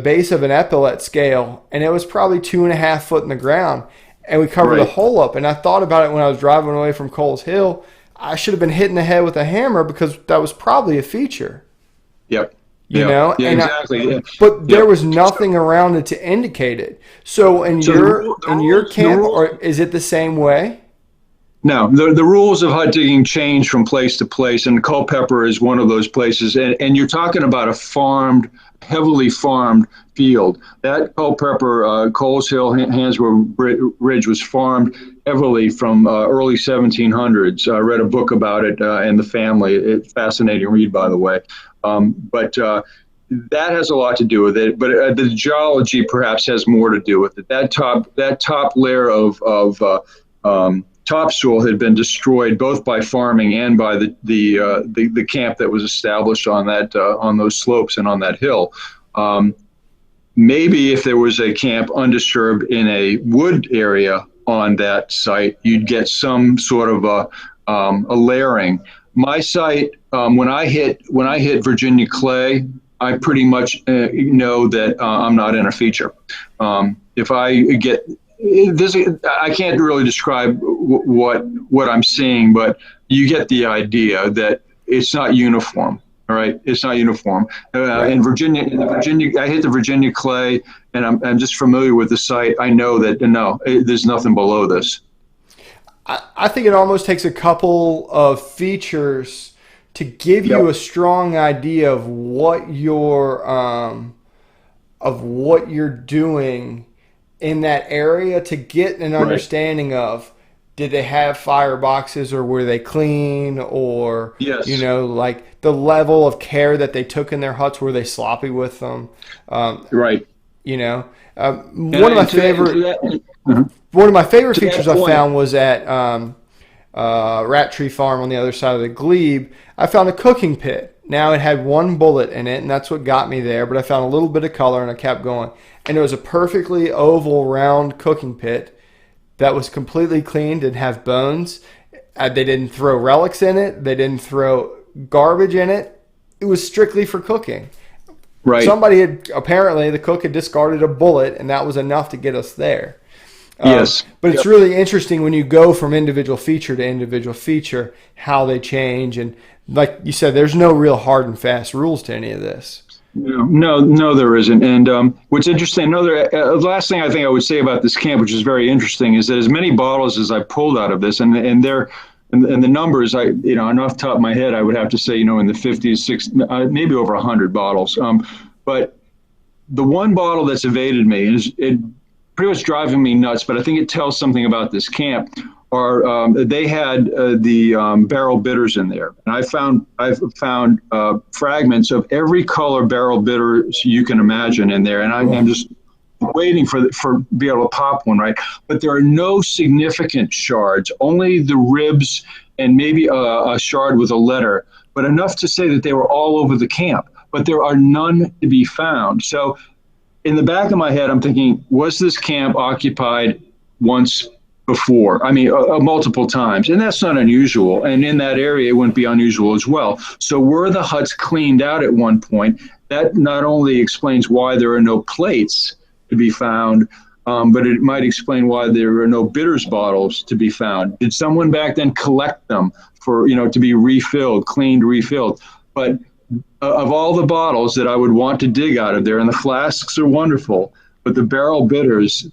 base of an epaulet scale, and it was probably 2.5 foot in the ground. And we covered the hole up. And I thought about it when I was driving away from Coles Hill. I should have been hitting the head with a hammer because that was probably a feature. Yep. Yeah, exactly. But there was nothing around it to indicate it. So in your camp, or is it the same way? No, the rules of hut digging change from place to place, and Culpeper is one of those places. And you're talking about a heavily farmed field. That Culpeper, Coles Hill, Hansborough Ridge was farmed heavily from early 1700s. I read a book about it and the family. It's fascinating read, by the way. But that has a lot to do with it. But the geology perhaps has more to do with it. That top layer of topsoil had been destroyed both by farming and by the camp that was established on those slopes and on that hill. Maybe if there was a camp undisturbed in a wood area on that site, you'd get some sort of a layering. My site, when I hit Virginia clay, I pretty much know that I'm not in a feature. If I get this, I can't really describe what I'm seeing, but you get the idea that it's not uniform. All right, it's not uniform. In Virginia, I hit the Virginia clay, and I'm just familiar with the site. I know that there's nothing below this. I think it almost takes a couple of features to give you a strong idea of what you're doing in that area, to get an understanding of, did they have fireboxes, or were they clean, or like the level of care that they took in their huts. Were they sloppy with them? One of my favorite features I found was at Rat Tree Farm on the other side of the glebe. I found a cooking pit. Now it had one bullet in it, and that's what got me there. But I found a little bit of color, and I kept going. And it was a perfectly oval, round cooking pit that was completely clean, didn't have bones. They didn't throw relics in it. They didn't throw garbage in it. It was strictly for cooking. Right. The cook had discarded a bullet, and that was enough to get us there. Yes. But it's really interesting when you go from individual feature to individual feature, how they change. And like you said, there's no real hard and fast rules to any of this. No, there isn't. And what's interesting, the last thing I think I would say about this camp, which is very interesting, is that as many bottles as I pulled out of this, and the numbers, off the top of my head, I would have to say, in the 50s, 60s, maybe over 100 bottles. But the one bottle that's evaded me is it pretty much driving me nuts, but I think it tells something about this camp. are they had the barrel bitters in there, and I've found fragments of every color barrel bitters you can imagine in there, and I'm just waiting for be able to pop one, right? But there are no significant shards, only the ribs and maybe a shard with a letter, but enough to say that they were all over the camp. But there are none to be found. So in the back of my head, I'm thinking, was this camp occupied once before? I mean, multiple times, and that's not unusual. And in that area, it wouldn't be unusual as well. So were the huts cleaned out at one point? That not only explains why there are no plates to be found, but it might explain why there are no bitters bottles to be found. Did someone back then collect them for, to be refilled, cleaned, refilled? But of all the bottles that I would want to dig out of there, and the flasks are wonderful, but the barrel bitters,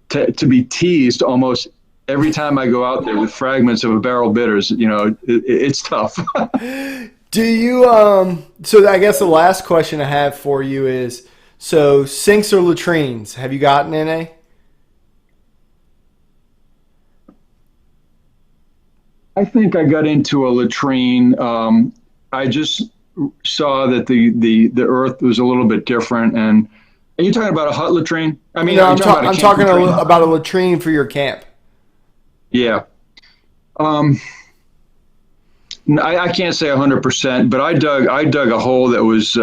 to be teased almost every time I go out there with fragments of a barrel bitters, it's tough. Do you, so I guess the last question I have for you is, so sinks or latrines, have you gotten any? I think I got into a latrine. I just saw that the earth was a little bit different. And are you talking about a hut latrine? I mean, no, I'm talking about a latrine for your camp. Yeah. I can't say 100%, but I dug a hole that was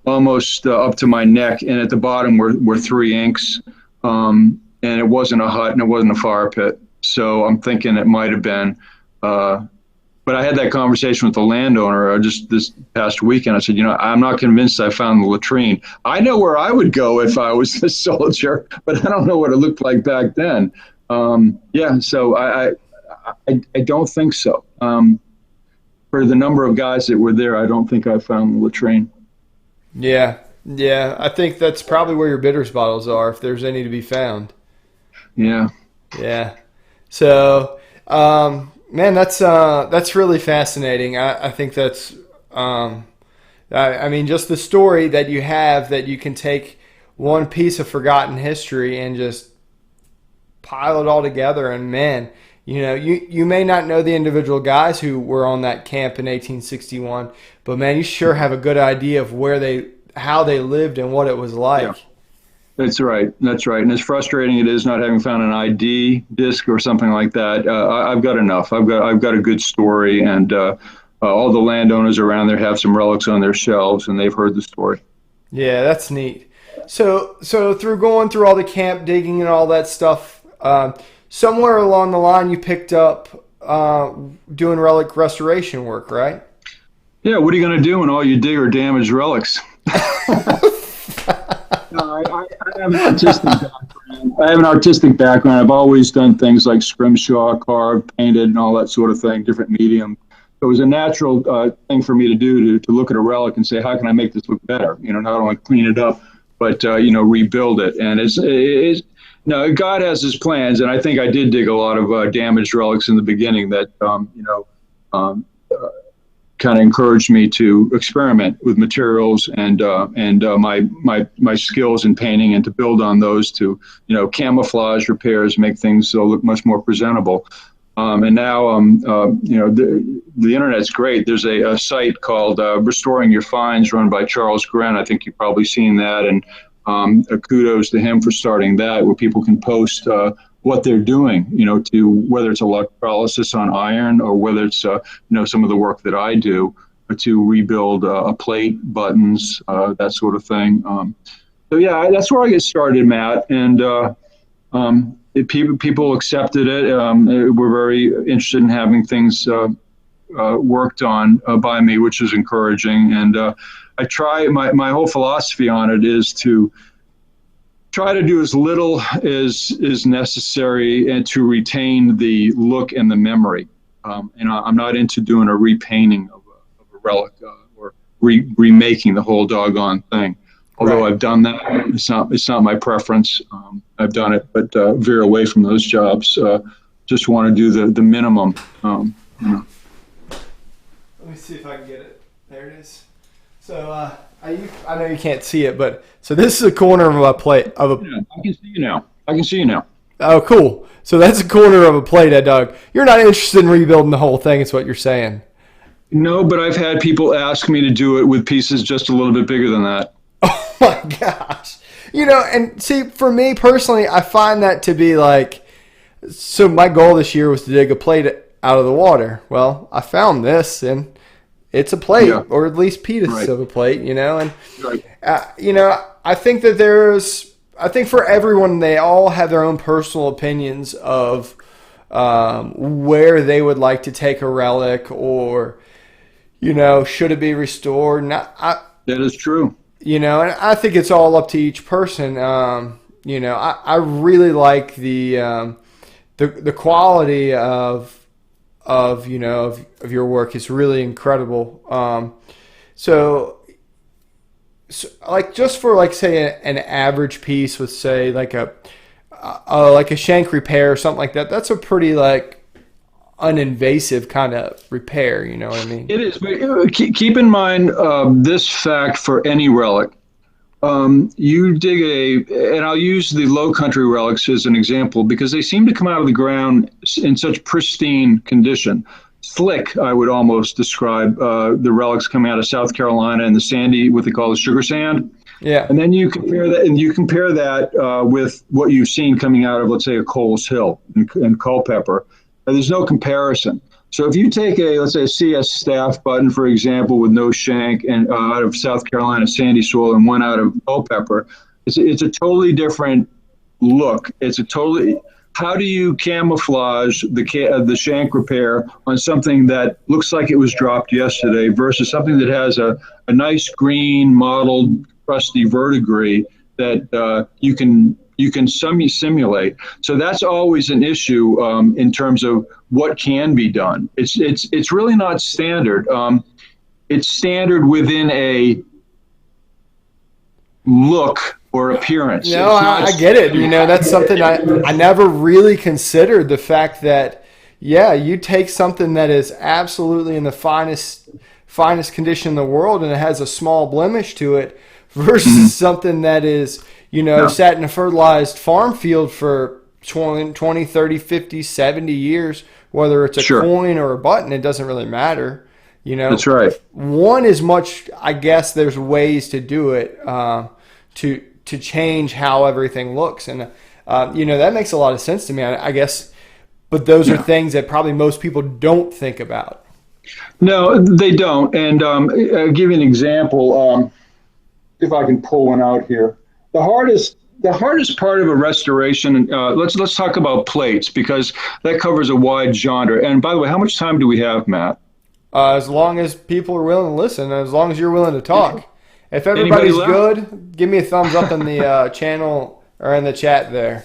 almost up to my neck, and at the bottom were 3 inks, and it wasn't a hut and it wasn't a fire pit. So I'm thinking it might have been. But I had that conversation with the landowner just this past weekend. I said, I'm not convinced I found the latrine. I know where I would go if I was a soldier, but I don't know what it looked like back then. So I don't think so. For the number of guys that were there, I don't think I found the latrine. Yeah. I think that's probably where your bitters bottles are, if there's any to be found. Yeah. So, man, that's really fascinating. I think that's, I mean, just the story that you have, that you can take one piece of forgotten history and just pile it all together. And man, you may not know the individual guys who were on that camp in 1861, but man, you sure have a good idea of how they lived and what it was like. Yeah. That's right. And as frustrating it is not having found an ID disc or something like that, I've got enough. I've got a good story, and all the landowners around there have some relics on their shelves, and they've heard the story. Yeah, that's neat. So through going through all the camp digging and all that stuff, somewhere along the line you picked up doing relic restoration work, right? Yeah, what are you going to do when all you dig are damaged relics? No, I have an artistic background. I've always done things like scrimshaw, carved, painted, and all that sort of thing, different medium. So it was a natural thing for me to do to look at a relic and say, how can I make this look better? Not only clean it up, but rebuild it. And God has his plans, and I think I did dig a lot of damaged relics in the beginning that kind of encouraged me to experiment with materials and my skills in painting, and to build on those to camouflage repairs, make things look much more presentable. And now the internet's great. There's a site called Restoring Your Finds, run by Charles Gren. I think you've probably seen that, and kudos to him for starting that, where people can post what they're doing, to whether it's electrolysis on iron, or whether it's some of the work that I do to rebuild a plate, buttons, that sort of thing. So yeah, that's where I get started, Matt. And people accepted it. We're very interested in having things worked on by me, which is encouraging. And I try, my whole philosophy on it is to try to do as little as is necessary and to retain the look and the memory. I'm not into doing a repainting of a relic or remaking the whole doggone thing. Although I've done that, it's not my preference. I've done it, but veer away from those jobs. Just want to do the minimum. Let me see if I can get it. There it is. So I know you can't see it, but so this is a corner of a plate of a. Yeah, I can see you now. Oh, cool. So that's a corner of a plate I dug. You're not interested in rebuilding the whole thing, is what you're saying. No, but I've had people ask me to do it with pieces just a little bit bigger than that. Oh my gosh. And see, for me personally, I find that to be like, so my goal this year was to dig a plate out of the water. Well, I found this, and it's a plate, Yeah. or at least pieces Right. of a plate, and Right. I think that I think for everyone, they all have their own personal opinions of where they would like to take a relic, or should it be restored? And That is true. and I think it's all up to each person. I really like the quality of your work is really incredible. So like just for like say an average piece with say like a shank repair or something like that, that's a pretty like uninvasive kind of repair. You know what I mean? It is, but keep in mind this fact for any relic. You dig and I'll use the low country relics as an example because they seem to come out of the ground in such pristine condition. Slick, I would almost describe the relics coming out of South Carolina and the sandy, what they call the sugar sand. Yeah. And then you compare that, with what you've seen coming out of, let's say, a Coles Hill and Culpeper. And there's no comparison. So if you take let's say a CS staff button, for example, with no shank and out of South Carolina sandy soil and one out of Culpeper, it's a totally different look. How do you camouflage the shank repair on something that looks like it was dropped yesterday versus something that has a nice green mottled crusty verdigris that you can simulate. So that's always an issue in terms of what can be done. It's really not standard. It's standard within a look or appearance. No, I get it. That's something I never really considered, the fact that, yeah, you take something that is absolutely in the finest condition in the world and it has a small blemish to it versus something that is, sat in a fertilized farm field for 20, 30, 50, 70 years, whether it's a coin or a button, it doesn't really matter. That's right. One is much, I guess there's ways to do it, to change how everything looks. And, that makes a lot of sense to me, I guess. But those are things that probably most people don't think about. No, they don't. And I'll give you an example. If I can pull one out here. The hardest part of a restoration, let's talk about plates because that covers a wide genre. And by the way, how much time do we have, Matt? As long as people are willing to listen, as long as you're willing to talk. If everybody's good, give me a thumbs up in the channel or in the chat there.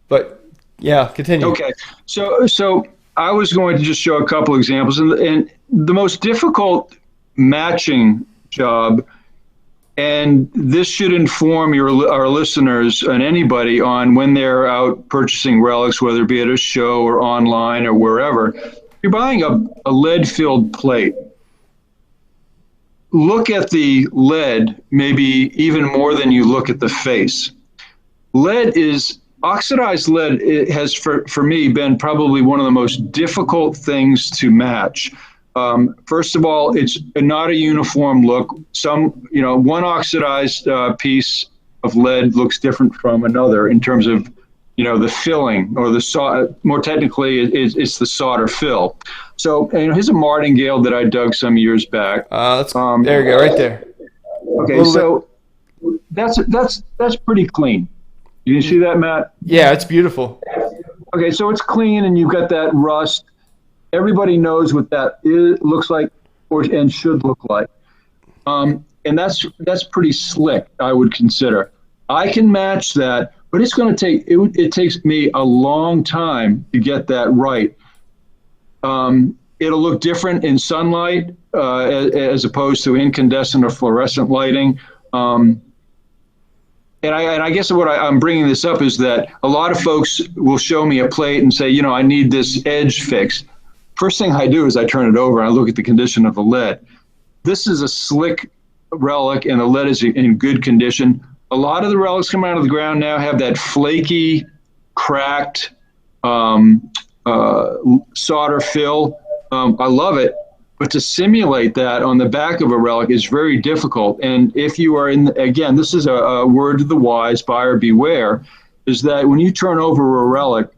But yeah, continue. Okay, so I was going to just show a couple examples, and the most difficult matching job, and this should inform our listeners and anybody on when they're out purchasing relics, whether it be at a show or online or wherever. You're buying a lead-filled plate. Look at the lead maybe even more than you look at the face. Oxidized lead, it has for me been probably one of the most difficult things to match. First of all, it's not a uniform look. One oxidized piece of lead looks different from another in terms of, the filling or more technically, it's the solder fill. So, here's a martingale that I dug some years back. There you go, right there. Okay, so that's pretty clean. You can see that, Matt? Yeah, it's beautiful. Okay, so it's clean and you've got that rust. Everybody knows what that looks like and should look like. And that's pretty slick, I would consider. I can match that, but it's going to take, it takes me a long time to get that right. It'll look different in sunlight as opposed to incandescent or fluorescent lighting. And I guess what I'm bringing this up is that a lot of folks will show me a plate and say, I need this edge fixed. First thing I do is I turn it over and I look at the condition of the lead. This is a slick relic and the lead is in good condition. A lot of the relics coming out of the ground now have that flaky, cracked um, solder fill. I love it, but to simulate that on the back of a relic is very difficult. And if you are again, this is a word to the wise, buyer beware, is that when you turn over a relic,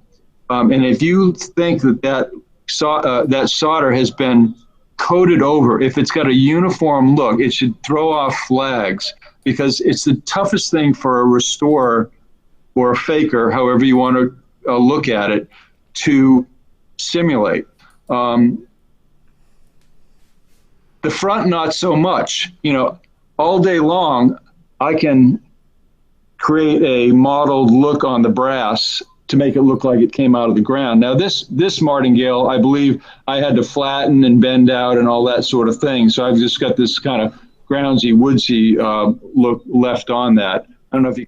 and if you think that solder has been coated over, if it's got a uniform look, it should throw off flags, because it's the toughest thing for a restorer or a faker, however you want to look at it, to simulate. The front, not so much. All day long, I can create a modeled look on the brass to make it look like it came out of the ground. Now, this martingale, I believe I had to flatten and bend out and all that sort of thing. So I've just got this kind of groundsy, woodsy look left on that. I don't know if you...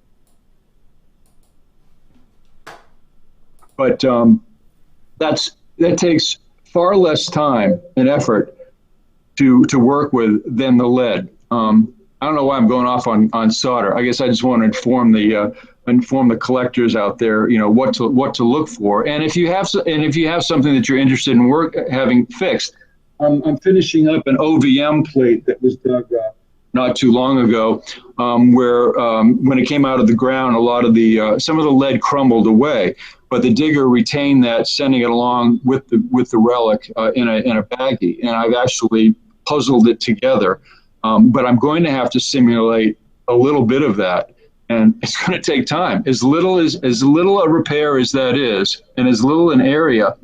But that takes far less time and effort to work with than the lead. I don't know why I'm going off on solder. I guess I just want to inform the collectors out there, what to look for. And if you have something that you're interested in having fixed, I'm finishing up an OVM plate that was dug not too long ago, where when it came out of the ground, a lot of some of the lead crumbled away, but the digger retained that, sending it along with the relic in a baggie, and I've actually puzzled it together. But I'm going to have to simulate a little bit of that, and it's going to take time. As little a repair as that is, and as little an area,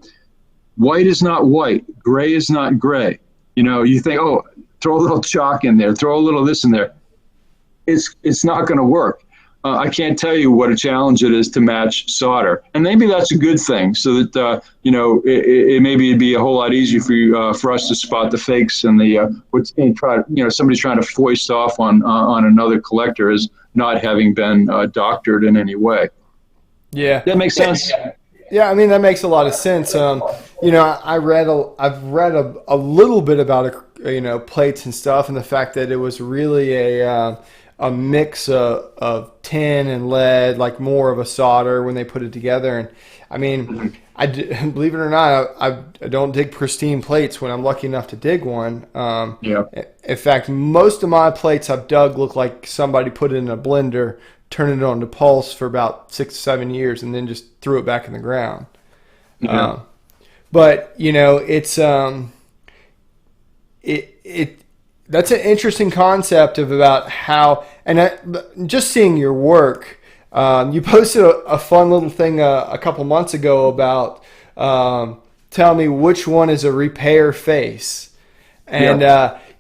white is not white, gray is not gray. You think, oh, throw a little chalk in there, throw a little this in there. It's not going to work. I can't tell you what a challenge it is to match solder, and maybe that's a good thing, so that maybe it'd be a whole lot easier for us to spot the fakes and somebody's trying to foist off on another collector as not having been doctored in any way. Yeah, that makes sense. Yeah, I mean that makes a lot of sense. I've read a little bit about plates and stuff, and the fact that it was really a mix of tin and lead, like more of a solder when they put it together. And I mean, believe it or not, I don't dig pristine plates when I'm lucky enough to dig one. In fact, most of my plates I've dug look like somebody put it in a blender, turned it on to pulse for about 6 to 7 years, and then just threw it back in the ground. Yeah. But it's that's an interesting concept about how, and just seeing your work. You posted a fun little thing a couple months ago about telling me which one is a repair face. And,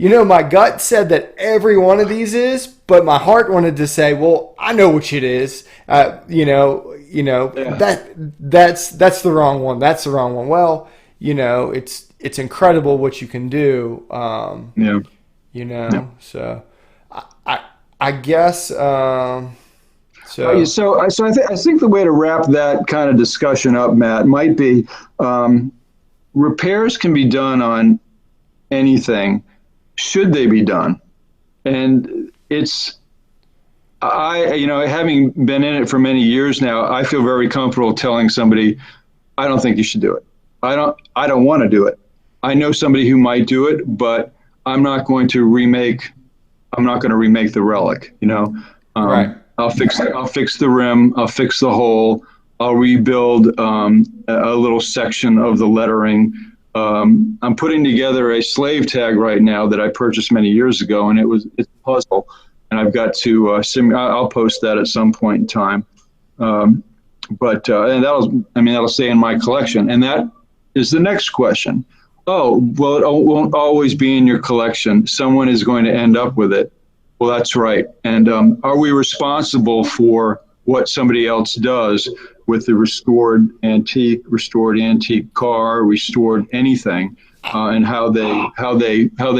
my gut said that every one of these is, but my heart wanted to say, well, I know which it is. That's the wrong one. That's the wrong one. Well, it's incredible what you can do. So I guess, I think the way to wrap that kind of discussion up, Matt, might be repairs can be done on anything, should they be done. And having been in it for many years now, I feel very comfortable telling somebody, I don't think you should do it. I don't want to do it. I know somebody who might do it, but I'm not going to remake the relic, Right. I'll fix the rim. I'll fix the hole. I'll rebuild a little section of the lettering. I'm putting together a slave tag right now that I purchased many years ago, and it's a puzzle. And I've got to I'll post that at some point in time. And that'll stay in my collection. And that is the next question. Oh, well, it won't always be in your collection. Someone is going to end up with it. Well, that's right. And are we responsible for what somebody else does with the restored antique car, restored anything, and how they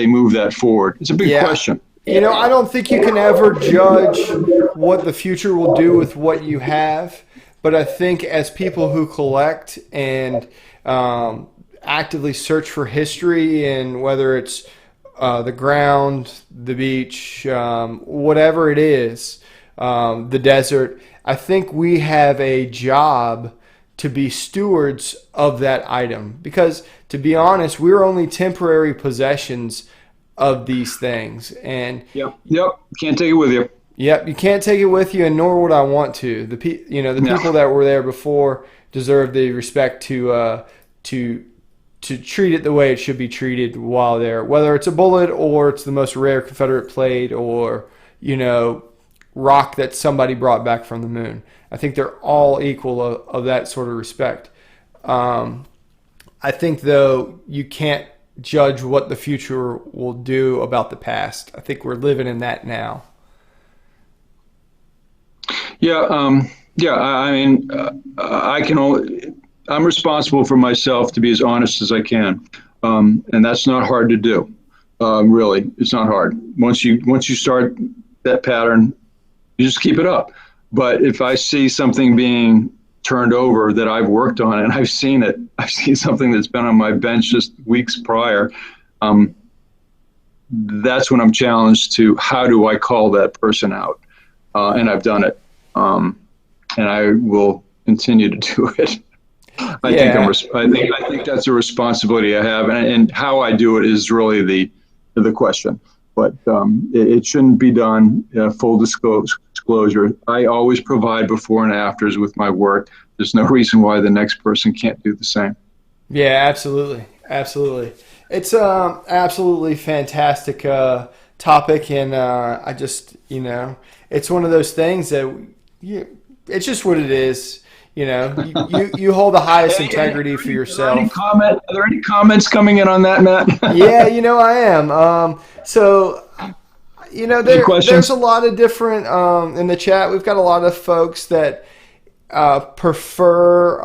move that forward? It's a big question. I don't think you can ever judge what the future will do with what you have, but I think as people who collect and actively search for history, and whether it's the ground, the beach, whatever it is, the desert. I think we have a job to be stewards of that item, because to be honest, we're only temporary possessions of these things. And Yep. Can't take it with you. yep, you can't take it with you, and nor would I want to. The Yeah. people that were there before deserve the respect to treat it the way it should be treated while there, whether it's a bullet or it's the most rare Confederate plate or, rock that somebody brought back from the moon. I think they're all equal of that sort of respect. I think, though, you can't judge what the future will do about the past. I think we're living in that now. Yeah. Yeah. I mean, I can only. I'm responsible for myself to be as honest as I can, and that's not hard to do. Really, it's not hard. Once you start that pattern, you just keep it up. But if I see something being turned over that I've worked on and I've seen something that's been on my bench just weeks prior, that's when I'm challenged to how do I call that person out, and I've done it, and I will continue to do it. I think that's a responsibility I have, and how I do it is really the question. But it shouldn't be done. Full disclosure. I always provide before and afters with my work. There's no reason why the next person can't do the same. Yeah, absolutely, absolutely. It's absolutely fantastic topic, and I just it's one of those things that it's just what it is. You hold the highest integrity for yourself. Are there any comments coming in on that, Matt? Yeah, I am. There's a lot of different in the chat. We've got a lot of folks that prefer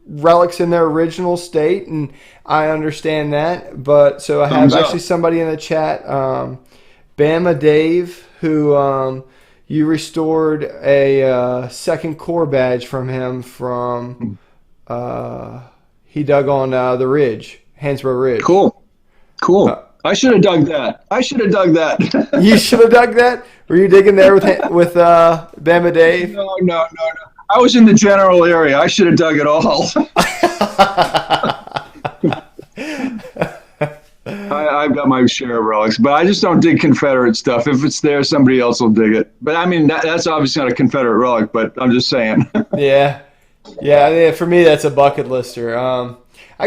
relics in their original state, and I understand that. But so I have actually somebody in the chat, Bama Dave, who you restored a second core badge from him from he dug on the ridge, Hansborough Ridge. Cool. I should have dug that. You should have dug that? Were you digging there with Bama Dave? No. I was in the general area. I should have dug it all. I've got my share of relics, but I just don't dig Confederate stuff. If it's there, somebody else will dig it. But I mean, that's obviously not a Confederate relic, but I'm just saying. Yeah. For me, that's a bucket lister. I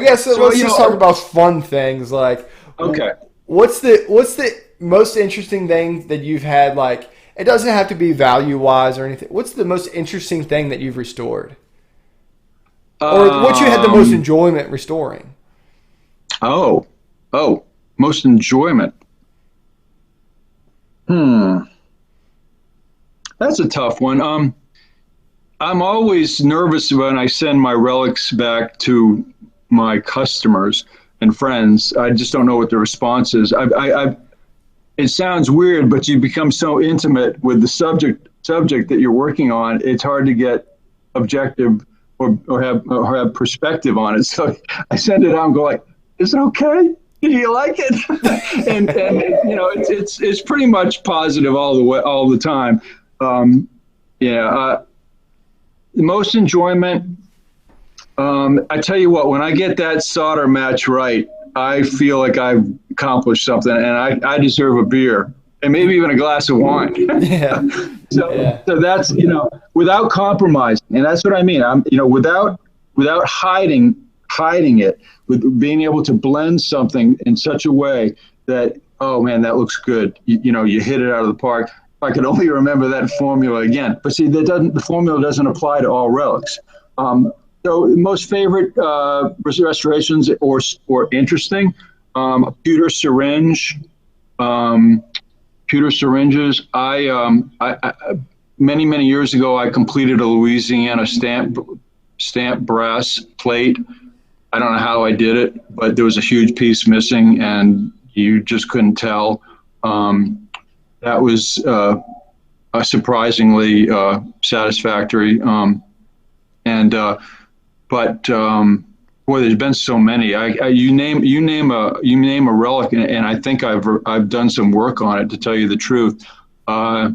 guess let's just talk about fun things. Like, okay, what's the most interesting thing that you've had? Like, it doesn't have to be value wise or anything. What's the most interesting thing that you've restored, or what you had the most enjoyment restoring? Oh, most enjoyment. That's a tough one. I'm always nervous when I send my relics back to my customers and friends. I just don't know what the response is. It sounds weird, but you become so intimate with the subject that you're working on. It's hard to get objective or have perspective on it. So I send it out and go like, "Is it okay? Do you like it?" and it's pretty much positive all the time. The most enjoyment. I tell you what, when I get that solder match right, I feel like I've accomplished something, and I deserve a beer and maybe even a glass of wine. Yeah. So that's without compromising, and that's what I mean. I'm without hiding it, with being able to blend something in such a way that, oh man, that looks good. You hit it out of the park. If I could only remember that formula again. But see, the formula doesn't apply to all relics. So most favorite restorations or interesting, pewter syringe, pewter syringes. I many years ago I completed a Louisiana stamp brass plate. I don't know how I did it, but there was a huge piece missing, and you just couldn't tell. That was surprisingly satisfactory. But Boy, there's been so many. You name a relic, and I think I've done some work on it, to tell you the truth. Uh,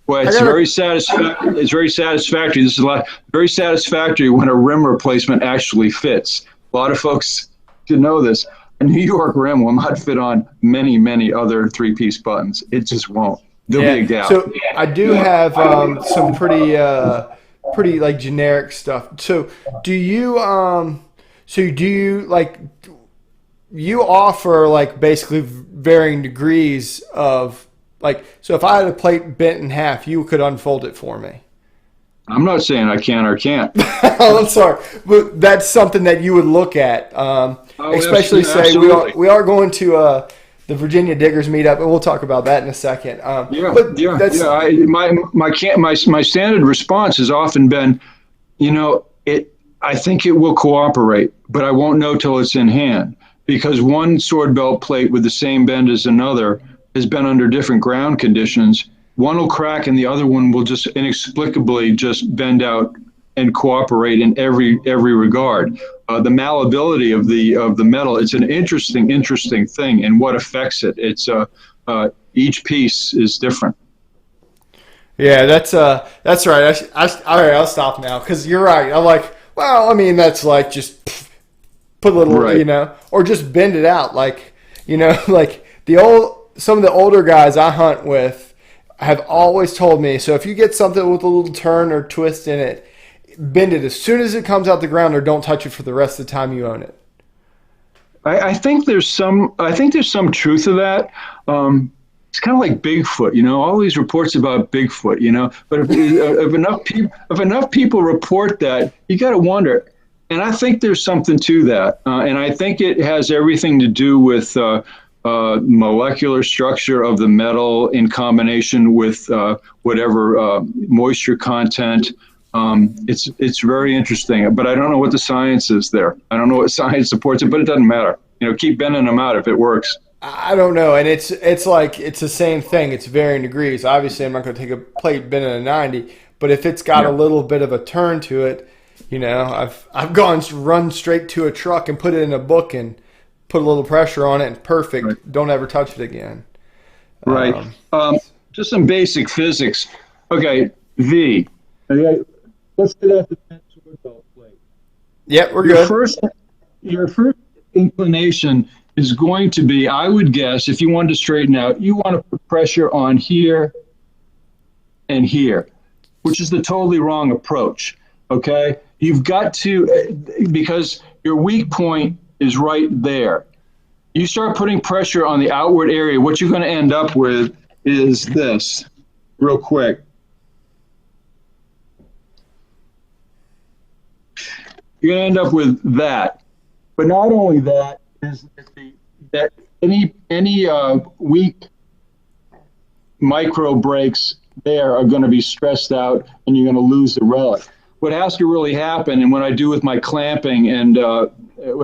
well, I it's gotta very satisfactory. It's very satisfactory. This is very satisfactory when a rim replacement actually fits. A lot of folks should know this. A New York rim will not fit on many, many other three-piece buttons. It just won't. There'll be a Yeah. gap. So I do have some pretty like generic stuff. So do you like you offer like basically varying degrees of like, so if I had a plate bent in half, you could unfold it for me. I'm not saying I can or can't. Oh, I'm sorry, but that's something that you would look at, Oh, especially say absolutely. we are going to the Virginia Diggers meetup, and we'll talk about that in a second. Yeah, But yeah, that's yeah. My standard response has often been, I think it will cooperate, but I won't know till it's in hand, because one sword belt plate with the same bend as another has been under different ground conditions. One will crack, and the other one will just inexplicably just bend out and cooperate in every regard. The malleability of the metal, it's an interesting thing, and what affects it. It's each piece is different. Yeah, that's right. All right, I'll stop now because you're right. I'm like, well, I mean, that's like just put a little, Right. or just bend it out, like, like some of the older guys I hunt with have always told me. So if you get something with a little turn or twist in it, bend it as soon as it comes out the ground, or don't touch it for the rest of the time you own it. I think there's some truth to that. It's kind of like Bigfoot, all these reports about Bigfoot, But if enough people report that, you got to wonder. And I think there's something to that, and I think it has everything to do with molecular structure of the metal in combination with whatever moisture content. It's very interesting, but I don't know what the science is there. I don't know what science supports it, but it doesn't matter. Keep bending them out if it works. I don't know, and it's like it's the same thing. It's varying degrees. Obviously, I'm not going to take a plate bent at a 90, but if it's got a Yeah. little bit of a turn to it, I've gone run straight to a truck and put it in a book and put a little pressure on it, and perfect. Right. Don't ever touch it again. Right. Um, Just some basic physics. Okay, V. Okay, let's get at the sword belt plate. yeah, we're Your good. first inclination is going to be, I would guess, if you wanted to straighten out, you want to put pressure on here and here, which is the totally wrong approach. Okay, you've got to, because your weak point is right there. You start putting pressure on the outward area, what you're going to end up with is this, real quick. You're going to end up with that. But not only that, is that any weak micro breaks there are going to be stressed out, and you're going to lose the relic. What has to really happen, and what I do with my clamping, and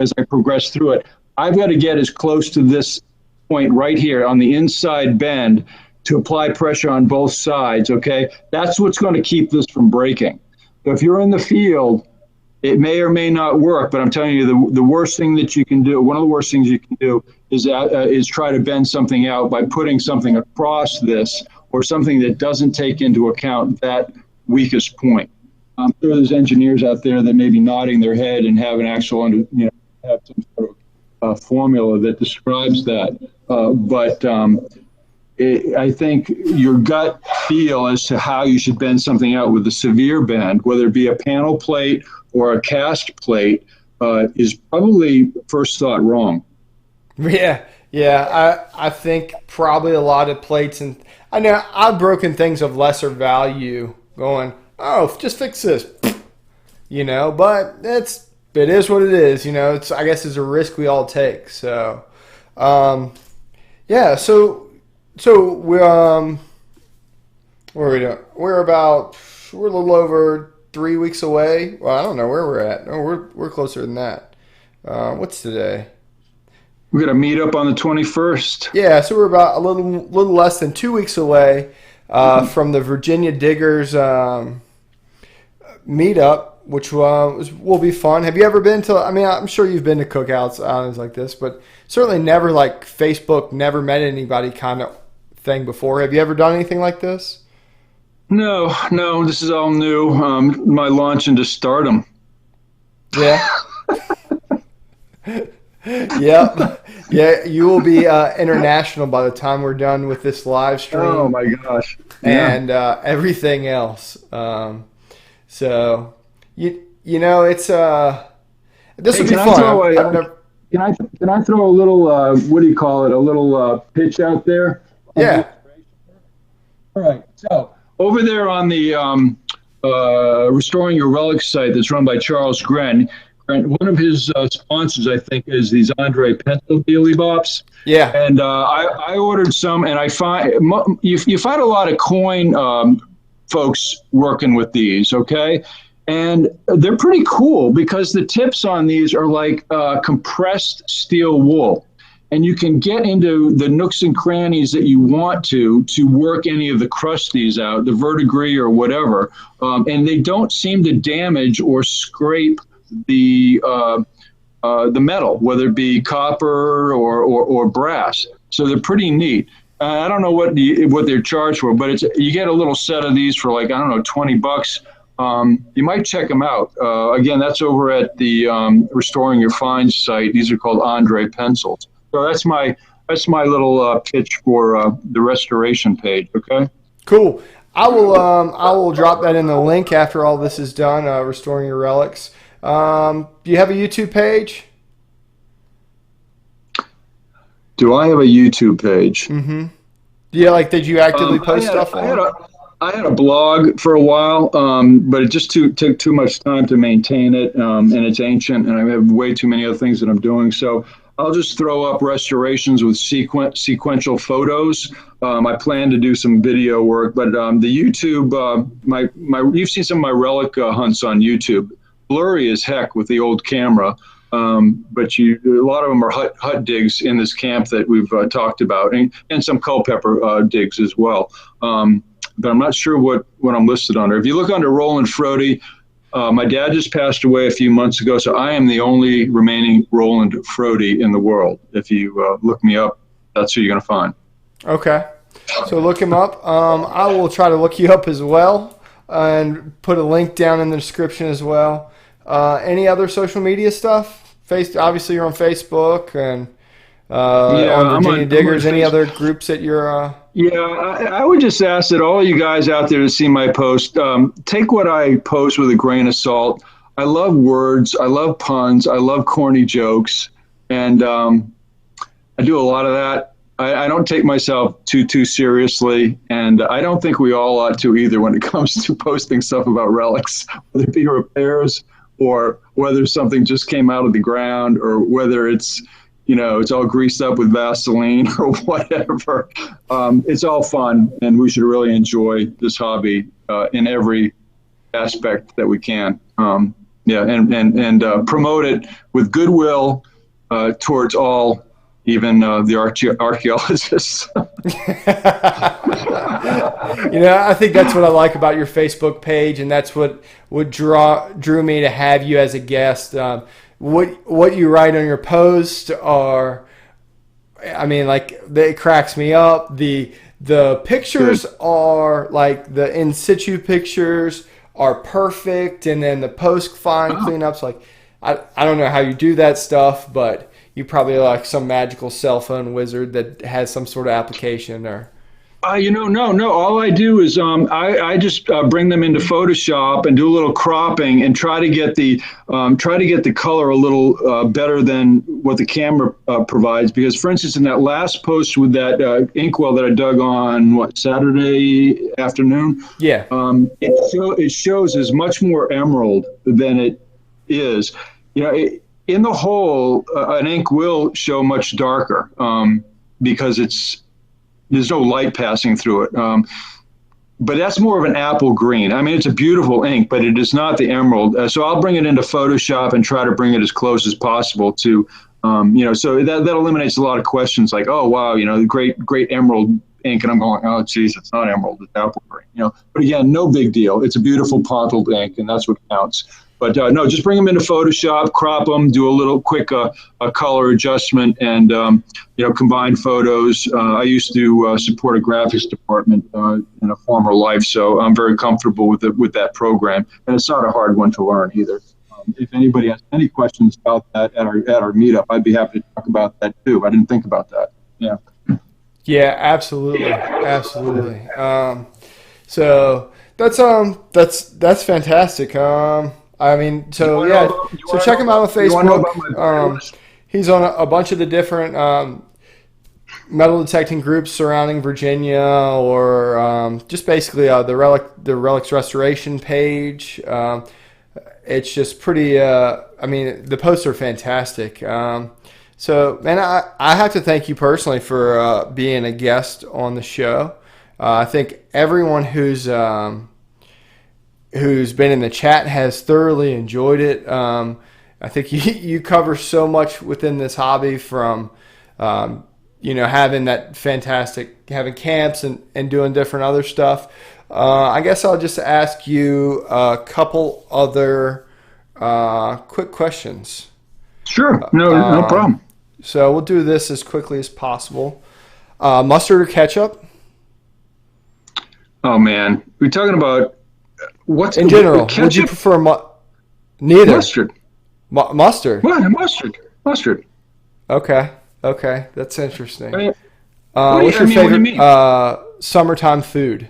as I progress through it, I've got to get as close to this point right here on the inside bend to apply pressure on both sides. Okay, that's what's going to keep this from breaking. So if you're in the field, it may or may not work, but I'm telling you, the worst thing that you can do, one of the worst things you can do is try to bend something out by putting something across this, or something that doesn't take into account that weakest point. I'm sure there's engineers out there that may be nodding their head and have an actual, have some sort of formula that describes that. I think your gut feel as to how you should bend something out with a severe bend, whether it be a panel plate or a cast plate, is probably first thought wrong. Yeah. I think probably a lot of plates, and I know I've broken things of lesser value going, oh, just fix this, but it is what it is. I guess it's a risk we all take. So, yeah. So we what are we doing? We're a little over 3 weeks away. Well, I don't know where we're at. No, we're closer than that. What's today? We're going to meet up on the 21st. Yeah, so we're about a little less than 2 weeks away from the Virginia Diggers meetup. which will be fun. Have you ever been to? I mean, I'm sure you've been to cookouts, outings like this, but certainly never like Facebook, never met anybody kind of thing before. Have you ever done anything like this? No, no, this is all new. My launch into stardom. Yeah. Yep. Yeah, you will be international by the time we're done with this live stream. Oh my gosh. And everything else. So you know, it's this would be fun. Can I throw a little what do you call it? A little pitch out there? Yeah. All right. So over there on the Restoring Your Relics site that's run by Charles Gren, one of his sponsors, I think, is these Andre pencil dealy bops. Yeah. And I ordered some, and I find you find a lot of coin folks working with these, okay? And they're pretty cool because the tips on these are like compressed steel wool. And you can get into the nooks and crannies that you want to work any of the crusties out, the verdigris or whatever. And they don't seem to damage or scrape the metal, whether it be copper or brass. So they're pretty neat. I don't know what they're charged for, but you get a little set of these for like, I don't know, $20. You might check them out. Again, that's over at the Restoring Your Finds site. These are called Andre pencils. So that's my little pitch for the restoration page. Okay. Cool. I will drop that in the link after all this is done. Restoring Your Relics. Do you have a YouTube page? Do I have a YouTube page? Mm-hmm. Yeah, did you actively post stuff on? I had a blog for a while, but it just took too much time to maintain it, and it's ancient, and I have way too many other things that I'm doing. So I'll just throw up restorations with sequential photos. I plan to do some video work, but the YouTube, you've seen some of my relic hunts on YouTube. Blurry as heck with the old camera. But a lot of them are hut digs in this camp that we've talked about, and some Culpeper digs as well. But I'm not sure what I'm listed under. If you look under Roland Frodigh, my dad just passed away a few months ago, so I am the only remaining Roland Frodigh in the world. If you look me up, that's who you're going to find. Okay. So look him up. I will try to look you up as well and put a link down in the description as well. Any other social media stuff? Obviously, you're on Facebook and on Virginia Diggers. Any other groups that you're? Yeah, I would just ask that all you guys out there to see my post, take what I post with a grain of salt. I love words. I love puns. I love corny jokes. And I do a lot of that. I don't take myself too seriously. And I don't think we all ought to either when it comes to posting stuff about relics, whether it be repairs or whether something just came out of the ground or whether it's all greased up with Vaseline or whatever. It's all fun, and we should really enjoy this hobby in every aspect that we can. And promote it with goodwill towards all, even the archaeologists. I think that's what I like about your Facebook page, and that's what drew me to have you as a guest. What you write on your post it cracks me up. The pictures are like the in situ pictures are perfect, and then the post find cleanups. Like I don't know how you do that stuff, but you probably like some magical cell phone wizard that has some sort of application or. No. All I do is I just bring them into Photoshop and do a little cropping and try to get the color a little better than what the camera provides. Because, for instance, in that last post with that inkwell that I dug on Saturday afternoon, it shows as much more emerald than it is. In the hole, an ink will show much darker because there's no light passing through it. But that's more of an apple green. I mean, it's a beautiful ink, but it is not the emerald. So I'll bring it into Photoshop and try to bring it as close as possible to, so that eliminates a lot of questions like, oh, wow, the great emerald ink. And I'm going, oh, geez, it's not emerald, it's apple green. But again, no big deal. It's a beautiful pontled ink, and that's what counts. But no, just bring them into Photoshop, crop them, do a little quick a color adjustment, and combine photos. I used to support a graphics department in a former life, so I'm very comfortable with that program, and it's not a hard one to learn either. If anybody has any questions about that at our meetup, I'd be happy to talk about that too. I didn't think about that. Yeah. Yeah, absolutely, absolutely. So that's fantastic. I mean, so yeah, so check him out on Facebook. He's on a bunch of the different metal detecting groups surrounding Virginia, or just basically the Relics Restoration page. It's just pretty. I mean, the posts are fantastic. So, man, I have to thank you personally for being a guest on the show. I think everyone who's been in the chat has thoroughly enjoyed it. I think you cover so much within this hobby, from having that having camps and doing different other stuff. I guess I'll just ask you a couple other quick questions. Sure, no problem. So we'll do this as quickly as possible. Mustard or ketchup? Oh man, we're talking about what's in general. Would you prefer neither? Mustard. Mustard. What? Mustard. Okay, that's interesting. What's your favorite summertime food?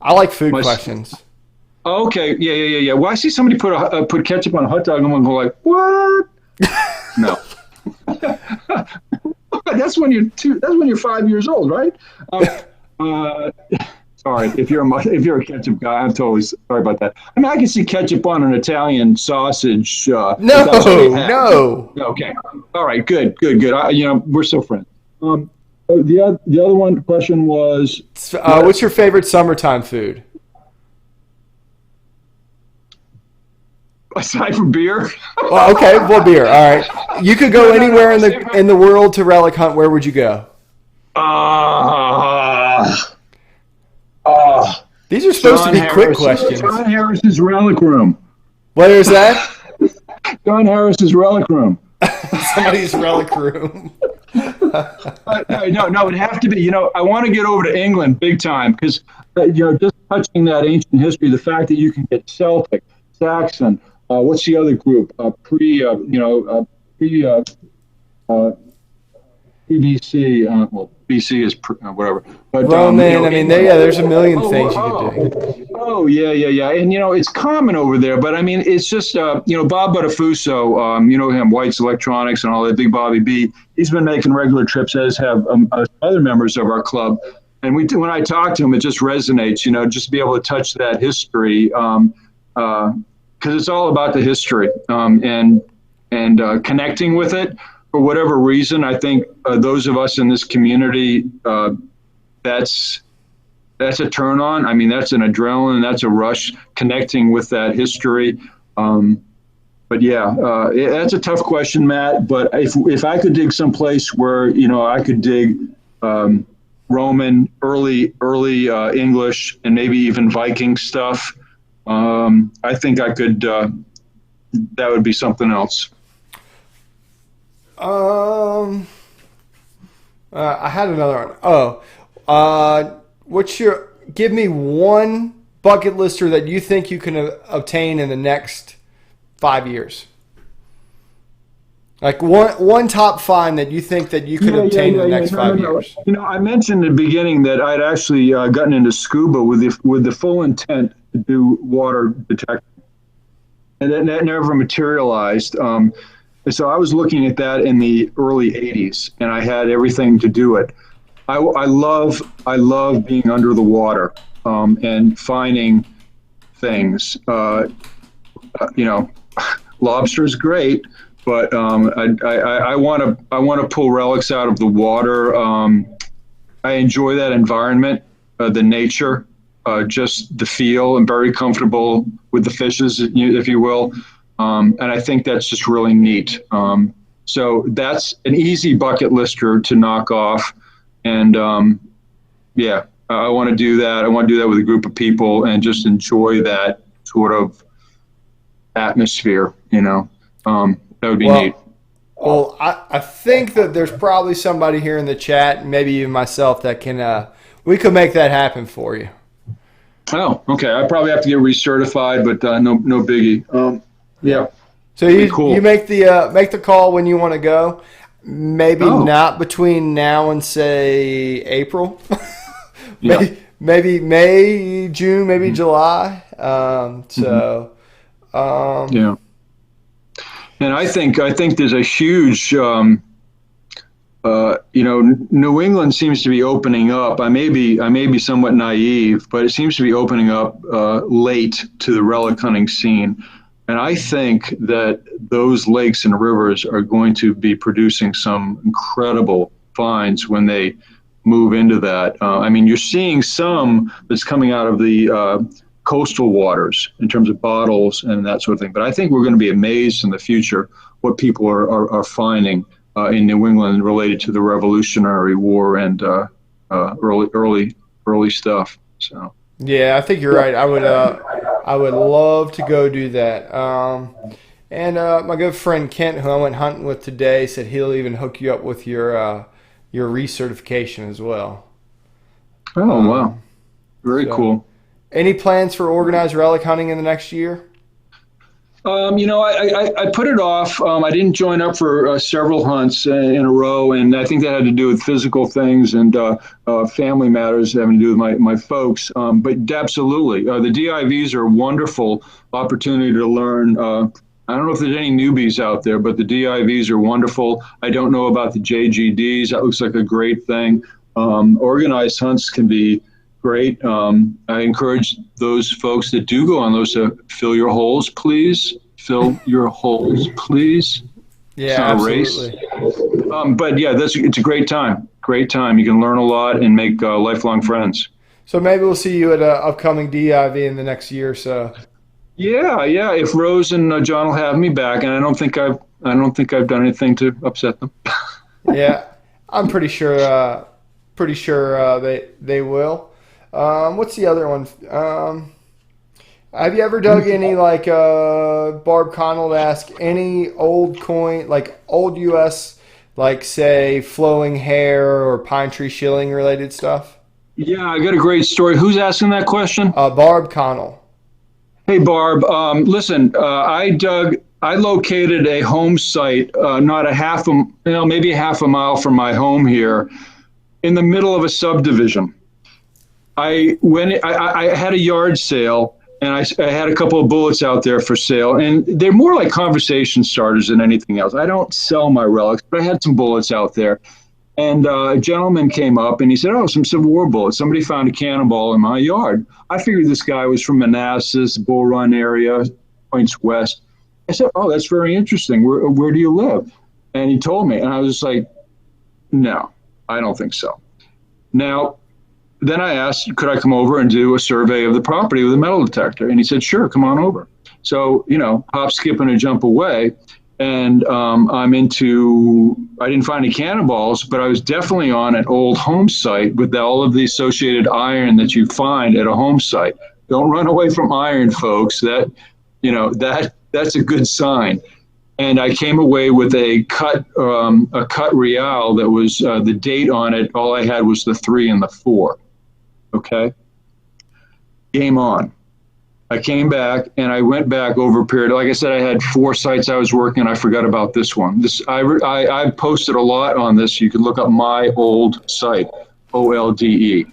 I like food questions. Oh, okay, yeah. Well, I see somebody put ketchup on a hot dog, and I'm going like, what? No. That's when you're 5 years old, right? Sorry, if you're a ketchup guy, I'm totally sorry about that. I mean, I can see ketchup on an Italian sausage. No. Okay, all right, good. We're still friends. The other question was, what's your favorite summertime food? Aside from beer? Well, okay, beer. All right. You could go anywhere in the world to relic hunt. Where would you go? These are supposed to be quick questions. John Harris's Relic Room. What is that? John Harris's Relic Room. Somebody's Relic Room. No, it'd have to be. I want to get over to England big time, because just touching that ancient history, the fact that you can get Celtic, Saxon. What's the other group? BBC. Well, BC is whatever. But, Roman. There's a million things you could do. Oh, yeah. And, it's common over there. But, I mean, it's just, Bob Buttafuso, him, White's Electronics and all that, Big Bobby B, he's been making regular trips, as have other members of our club. And when I talk to him, it just resonates, just to be able to touch that history, because it's all about the history and connecting with it. For whatever reason, I think those of us in this community, that's a turn on. I mean, that's an adrenaline, that's a rush, connecting with that history. But yeah, that's a tough question, Matt. But if I could dig someplace where I could dig Roman, early English, and maybe even Viking stuff, I think I could. That would be something else. I had another one. Give me one bucket lister that you think you can obtain in the next 5 years. Like one top find that you think that you could obtain in the next 5 years. I mentioned in the beginning that I'd actually gotten into scuba with the full intent to do water detection, and that never materialized. So I was looking at that in the early 80s, and I had everything to do it. I love being under the water and finding things. Lobster's great, but I want to pull relics out of the water. I enjoy that environment, the nature, just the feel. I'm very comfortable with the fishes, if you will. And I think that's just really neat. So that's an easy bucket lister to knock off. And I want to do that. I want to do that with a group of people and just enjoy that sort of, atmosphere. That would be neat. Well, I think that there's probably somebody here in the chat, maybe even myself, that can we could make that happen for you. Oh, okay. I probably have to get recertified, but no biggie. Yeah. So you make the call when you want to go. Maybe not between now and say April. maybe May, June, maybe July. Yeah. And I think there's a huge, New England seems to be opening up. I may be somewhat naive, but it seems to be opening up late to the relic hunting scene. And I think that those lakes and rivers are going to be producing some incredible finds when they move into that. You're seeing some that's coming out of the coastal waters in terms of bottles and that sort of thing. But I think we're going to be amazed in the future what people are finding in New England related to the Revolutionary War and early stuff. So. Yeah, I think you're right. I would love to go do that. And my good friend Kent, who I went hunting with today, said he'll even hook you up with your recertification as well. Oh, wow. Very cool. Any plans for organized relic hunting in the next year? I put it off. I didn't join up for several hunts in a row, and I think that had to do with physical things and family matters having to do with my folks. But absolutely, the DIVs are a wonderful opportunity to learn. I don't know if there's any newbies out there, but the DIVs are wonderful. I don't know about the JGDs. That looks like a great thing. Organized hunts can be great. I encourage those folks that do go on those to fill your holes, please. Fill your holes, please. Yeah, it's not absolutely. A race. But yeah, it's a great time. Great time. You can learn a lot and make lifelong friends. So maybe we'll see you at an upcoming DIV in the next year or so. Yeah. If Rose and John will have me back, and I don't think I've done anything to upset them. Yeah, I'm pretty sure. They will. What's the other one? Have you ever dug any, like Barb Connell asked, any old coin, like old U.S., like say flowing hair or pine tree shilling related stuff? Yeah, I got a great story. Who's asking that question? Barb Connell. Hey, Barb. Listen, I located a home site, not maybe a half a mile from my home here, in the middle of a subdivision. I had a yard sale, and I had a couple of bullets out there for sale, and they're more like conversation starters than anything else. I don't sell my relics, but I had some bullets out there. And a gentleman came up and he said, "Oh, some Civil War bullets. Somebody found a cannonball in my yard." I figured this guy was from Manassas, Bull Run area, points west. I said, "Oh, that's very interesting. Where do you live?" And he told me, and I was just like, "No, I don't think so." Now, then I asked, could I come over and do a survey of the property with a metal detector? And he said, "Sure, come on over." So, hop, skip, and a jump away. And I didn't find any cannonballs, but I was definitely on an old home site with all of the associated iron that you find at a home site. Don't run away from iron, folks. That's a good sign. And I came away with a cut real that was the date on it. All I had was the 3 and the 4. Okay. Game on. I came back and I went back over a period. Like I said, I had 4 sites I was working on. I forgot about this one. I posted a lot on this. You can look up my old site, OLDE.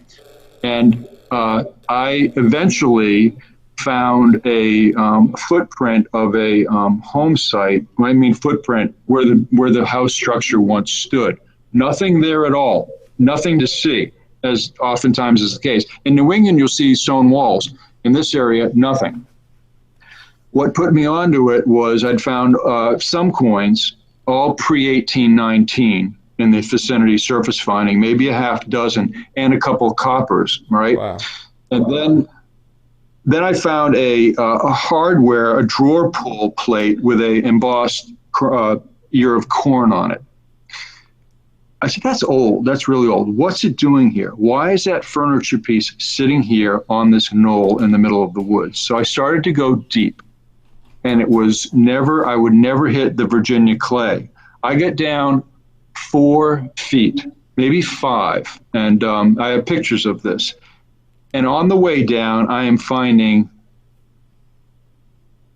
And I eventually found a footprint of a home site. When I mean footprint, where the house structure once stood. Nothing there at all. Nothing to see, as oftentimes is the case. In New England, you'll see stone walls. In this area, nothing. What put me onto it was I'd found some coins, all pre-1819, in the vicinity surface finding, maybe a half dozen, and a couple of coppers, right? Wow. And then I found a drawer pull plate with a embossed ear of corn on it. I said, "That's old. That's really old. What's it doing here? Why is that furniture piece sitting here on this knoll in the middle of the woods?" So I started to go deep. and it was never, I would never hit the Virginia clay. I get down 4 feet, maybe 5, and I have pictures of this. And on the way down, I am finding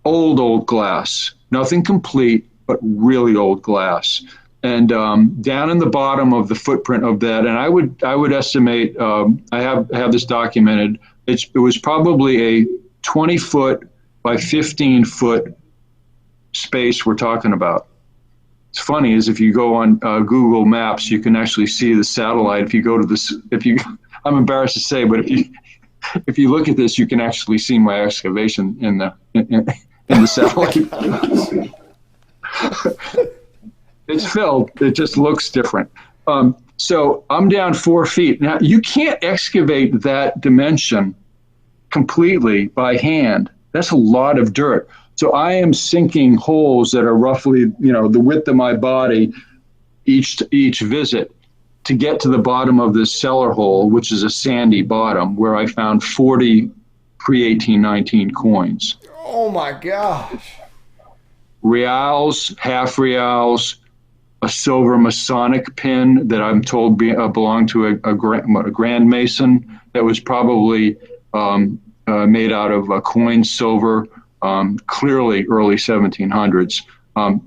old glass, nothing complete, but really old glass. And down in the bottom of the footprint of that, and I would estimate, I have this documented. It was probably a 20-foot by 15-foot space we're talking about. It's funny is if you go on Google Maps, you can actually see the satellite. If you go to this, I'm embarrassed to say, but if you look at this, you can actually see my excavation in the satellite. It's filled. It just looks different. So I'm down 4 feet. Now, you can't excavate that dimension completely by hand. That's a lot of dirt. So I am sinking holes that are roughly, the width of my body each visit to get to the bottom of this cellar hole, which is a sandy bottom, where I found 40 pre-1819 coins. Oh, my gosh. Reals, half reals, a silver Masonic pin that I'm told belonged to a Grand Mason that was probably made out of coin silver, clearly early 1700s.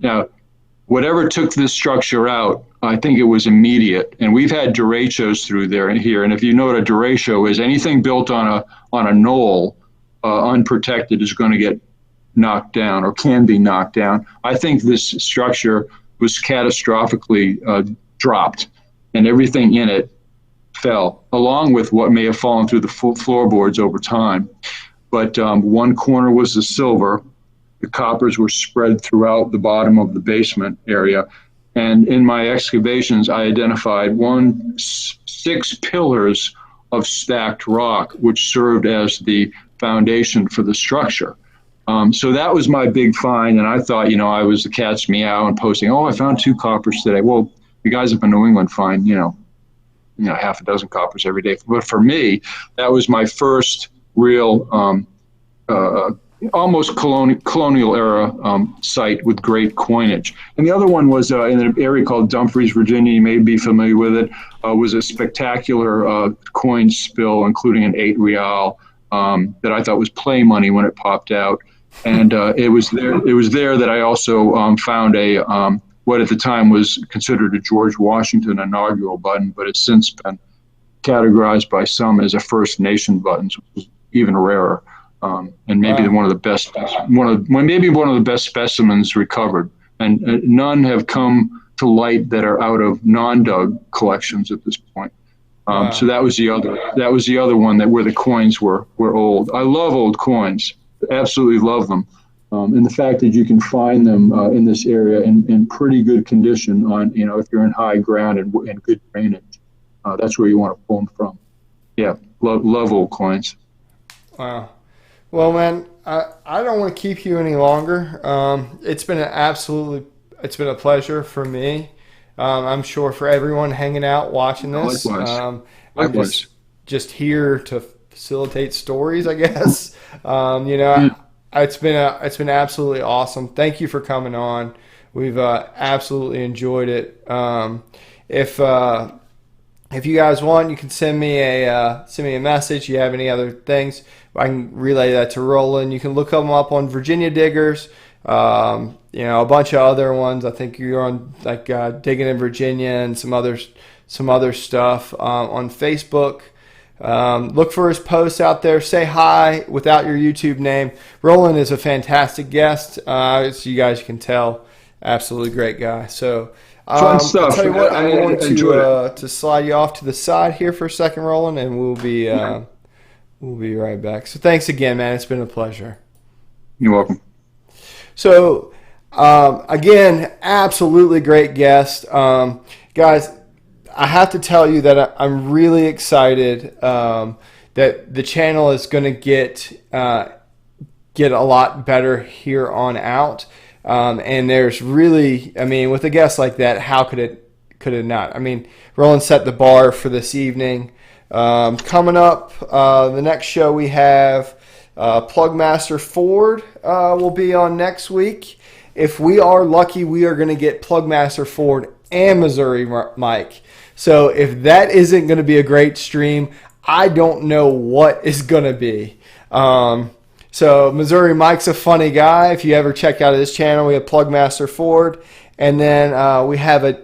Now, whatever took this structure out, I think it was immediate. And we've had derechos through here. And if you know what a derecho is, anything built on a knoll, unprotected, is going to get knocked down or can be knocked down. I think this structure was catastrophically dropped, and everything in it fell, along with what may have fallen through the floorboards over time. But one corner was the silver. The coppers were spread throughout the bottom of the basement area. And in my excavations, I identified 6 pillars of stacked rock, which served as the foundation for the structure. So that was my big find, and I thought, I was the cat's meow and posting, I found 2 coppers today. Well, you guys up in New England find, half a dozen coppers every day. But for me, that was my first real, almost colonial era site with great coinage. And the other one was in an area called Dumfries, Virginia. You may be familiar with it. Was a spectacular coin spill, including an 8 real that I thought was play money when it popped out. And it was there that I also found a what at the time was considered a George Washington inaugural button, but it's since been categorized by some as a First Nation button, which is even rarer, and maybe one of the best specimens recovered. And none have come to light that are out of non-dug collections at this point. So that was the other one where the coins were old. I love old coins. Absolutely love them. And the fact that you can find them in this area in pretty good condition if you're in high ground and good drainage, that's where you want to pull them from. Yeah, love old coins. Wow. Well, man, I don't want to keep you any longer. It's been a pleasure for me. I'm sure for everyone hanging out watching this. Likewise. I'm just here to facilitate stories, I guess. It's been absolutely awesome. Thank you for coming on. We've absolutely enjoyed it. If you guys want, you can send me a message. You have any other things, I can relay that to Roland. You can look them up on Virginia Diggers. A bunch of other ones. I think you're on Diggin in Virginia and some other stuff on Facebook. Look for his posts out there. Say hi without your YouTube name. Roland is a fantastic guest, as you guys can tell. Absolutely great guy. So fun stuff. I'll tell you what, I'm going to slide you off to the side here for a second, Roland, and we'll be right back. So thanks again, man. It's been a pleasure. You're welcome. So again, absolutely great guest, guys. I have to tell you that I'm really excited that the channel is going to get a lot better here on out. And there's really, with a guest like that, how could it not? Roland set the bar for this evening. Coming up, the next show we have Plugmaster Ford will be on next week. If we are lucky, we are going to get Plugmaster Ford and Missouri Mike. So if that isn't going to be a great stream, I don't know what is going to be. So Missouri Mike's a funny guy. If you ever check out his channel, we have Plugmaster Ford. And then we have a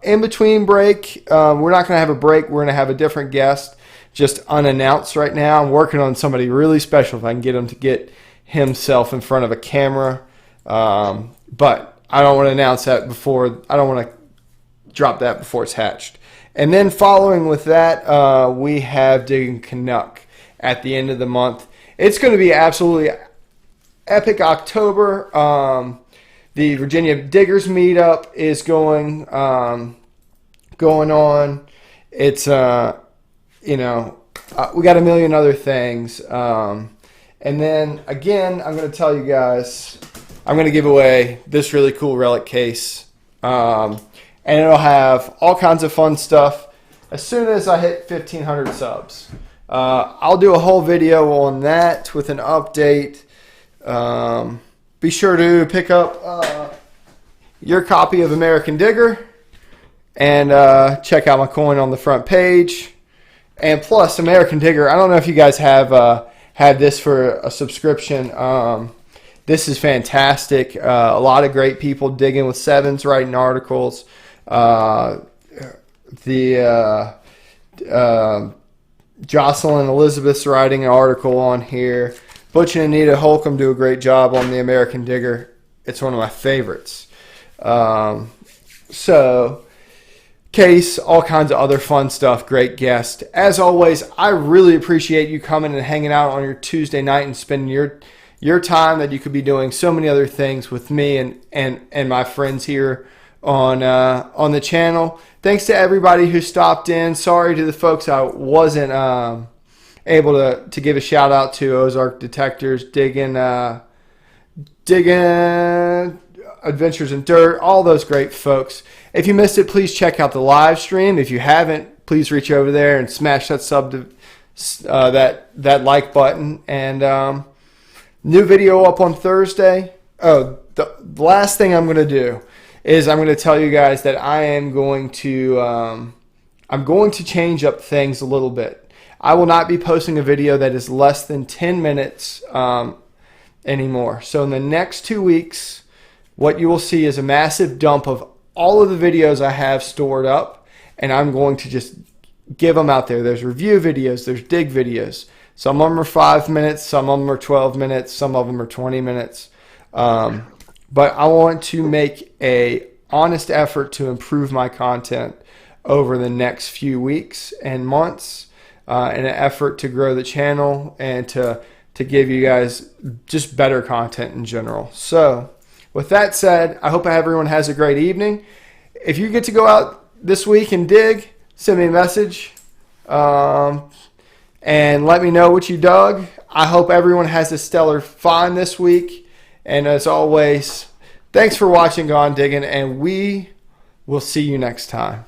in-between break. We're not going to have a break. We're going to have a different guest, just unannounced right now. I'm working on somebody really special if I can get him to get himself in front of a camera. But I don't want to announce that before. I don't want to drop that before it's hatched. And then following with that, we have Diggin Canuck at the end of the month. It's going to be absolutely epic October. The Virginia Diggers meetup is going on. It's we got a million other things. And then again, I'm going to tell you guys, I'm going to give away this really cool relic case. And it'll have all kinds of fun stuff as soon as I hit 1,500 subs. I'll do a whole video on that with an update. Be sure to pick up your copy of American Digger and check out my coin on the front page. And plus, American Digger, I don't know if you guys have had this for a subscription. This is fantastic. A lot of great people digging with sevens, writing articles. Jocelyn Elizabeth's writing an article on here. Butch and Anita Holcomb do a great job on the American Digger. It's one of my favorites. So, Case, all kinds of other fun stuff. Great guest. As always, I really appreciate you coming and hanging out on your Tuesday night and spending your time that you could be doing so many other things with me and my friends here on the channel. Thanks to everybody who stopped in. Sorry to the folks I wasn't able to give a shout out to. Ozark Detectors, Diggin, Adventures in Dirt, all those great folks. If you missed it, please check out the live stream. If you haven't, please reach over there and smash that that like button. And new video up on Thursday. Oh, the last thing I'm going to do is I'm going to tell you guys that I am going to change up things a little bit. I will not be posting a video that is less than 10 minutes anymore. So in the next 2 weeks, what you will see is a massive dump of all of the videos I have stored up, and I'm going to just give them out there. There's review videos, there's dig videos. Some of them are 5 minutes, some of them are 12 minutes, some of them are 20 minutes. But I want to make a honest effort to improve my content over the next few weeks and months in an effort to grow the channel and to give you guys just better content in general. So with that said, I hope everyone has a great evening. If you get to go out this week and dig, send me a message and let me know what you dug. I hope everyone has a stellar find this week. And as always, thanks for watching Gone Diggin', and we will see you next time.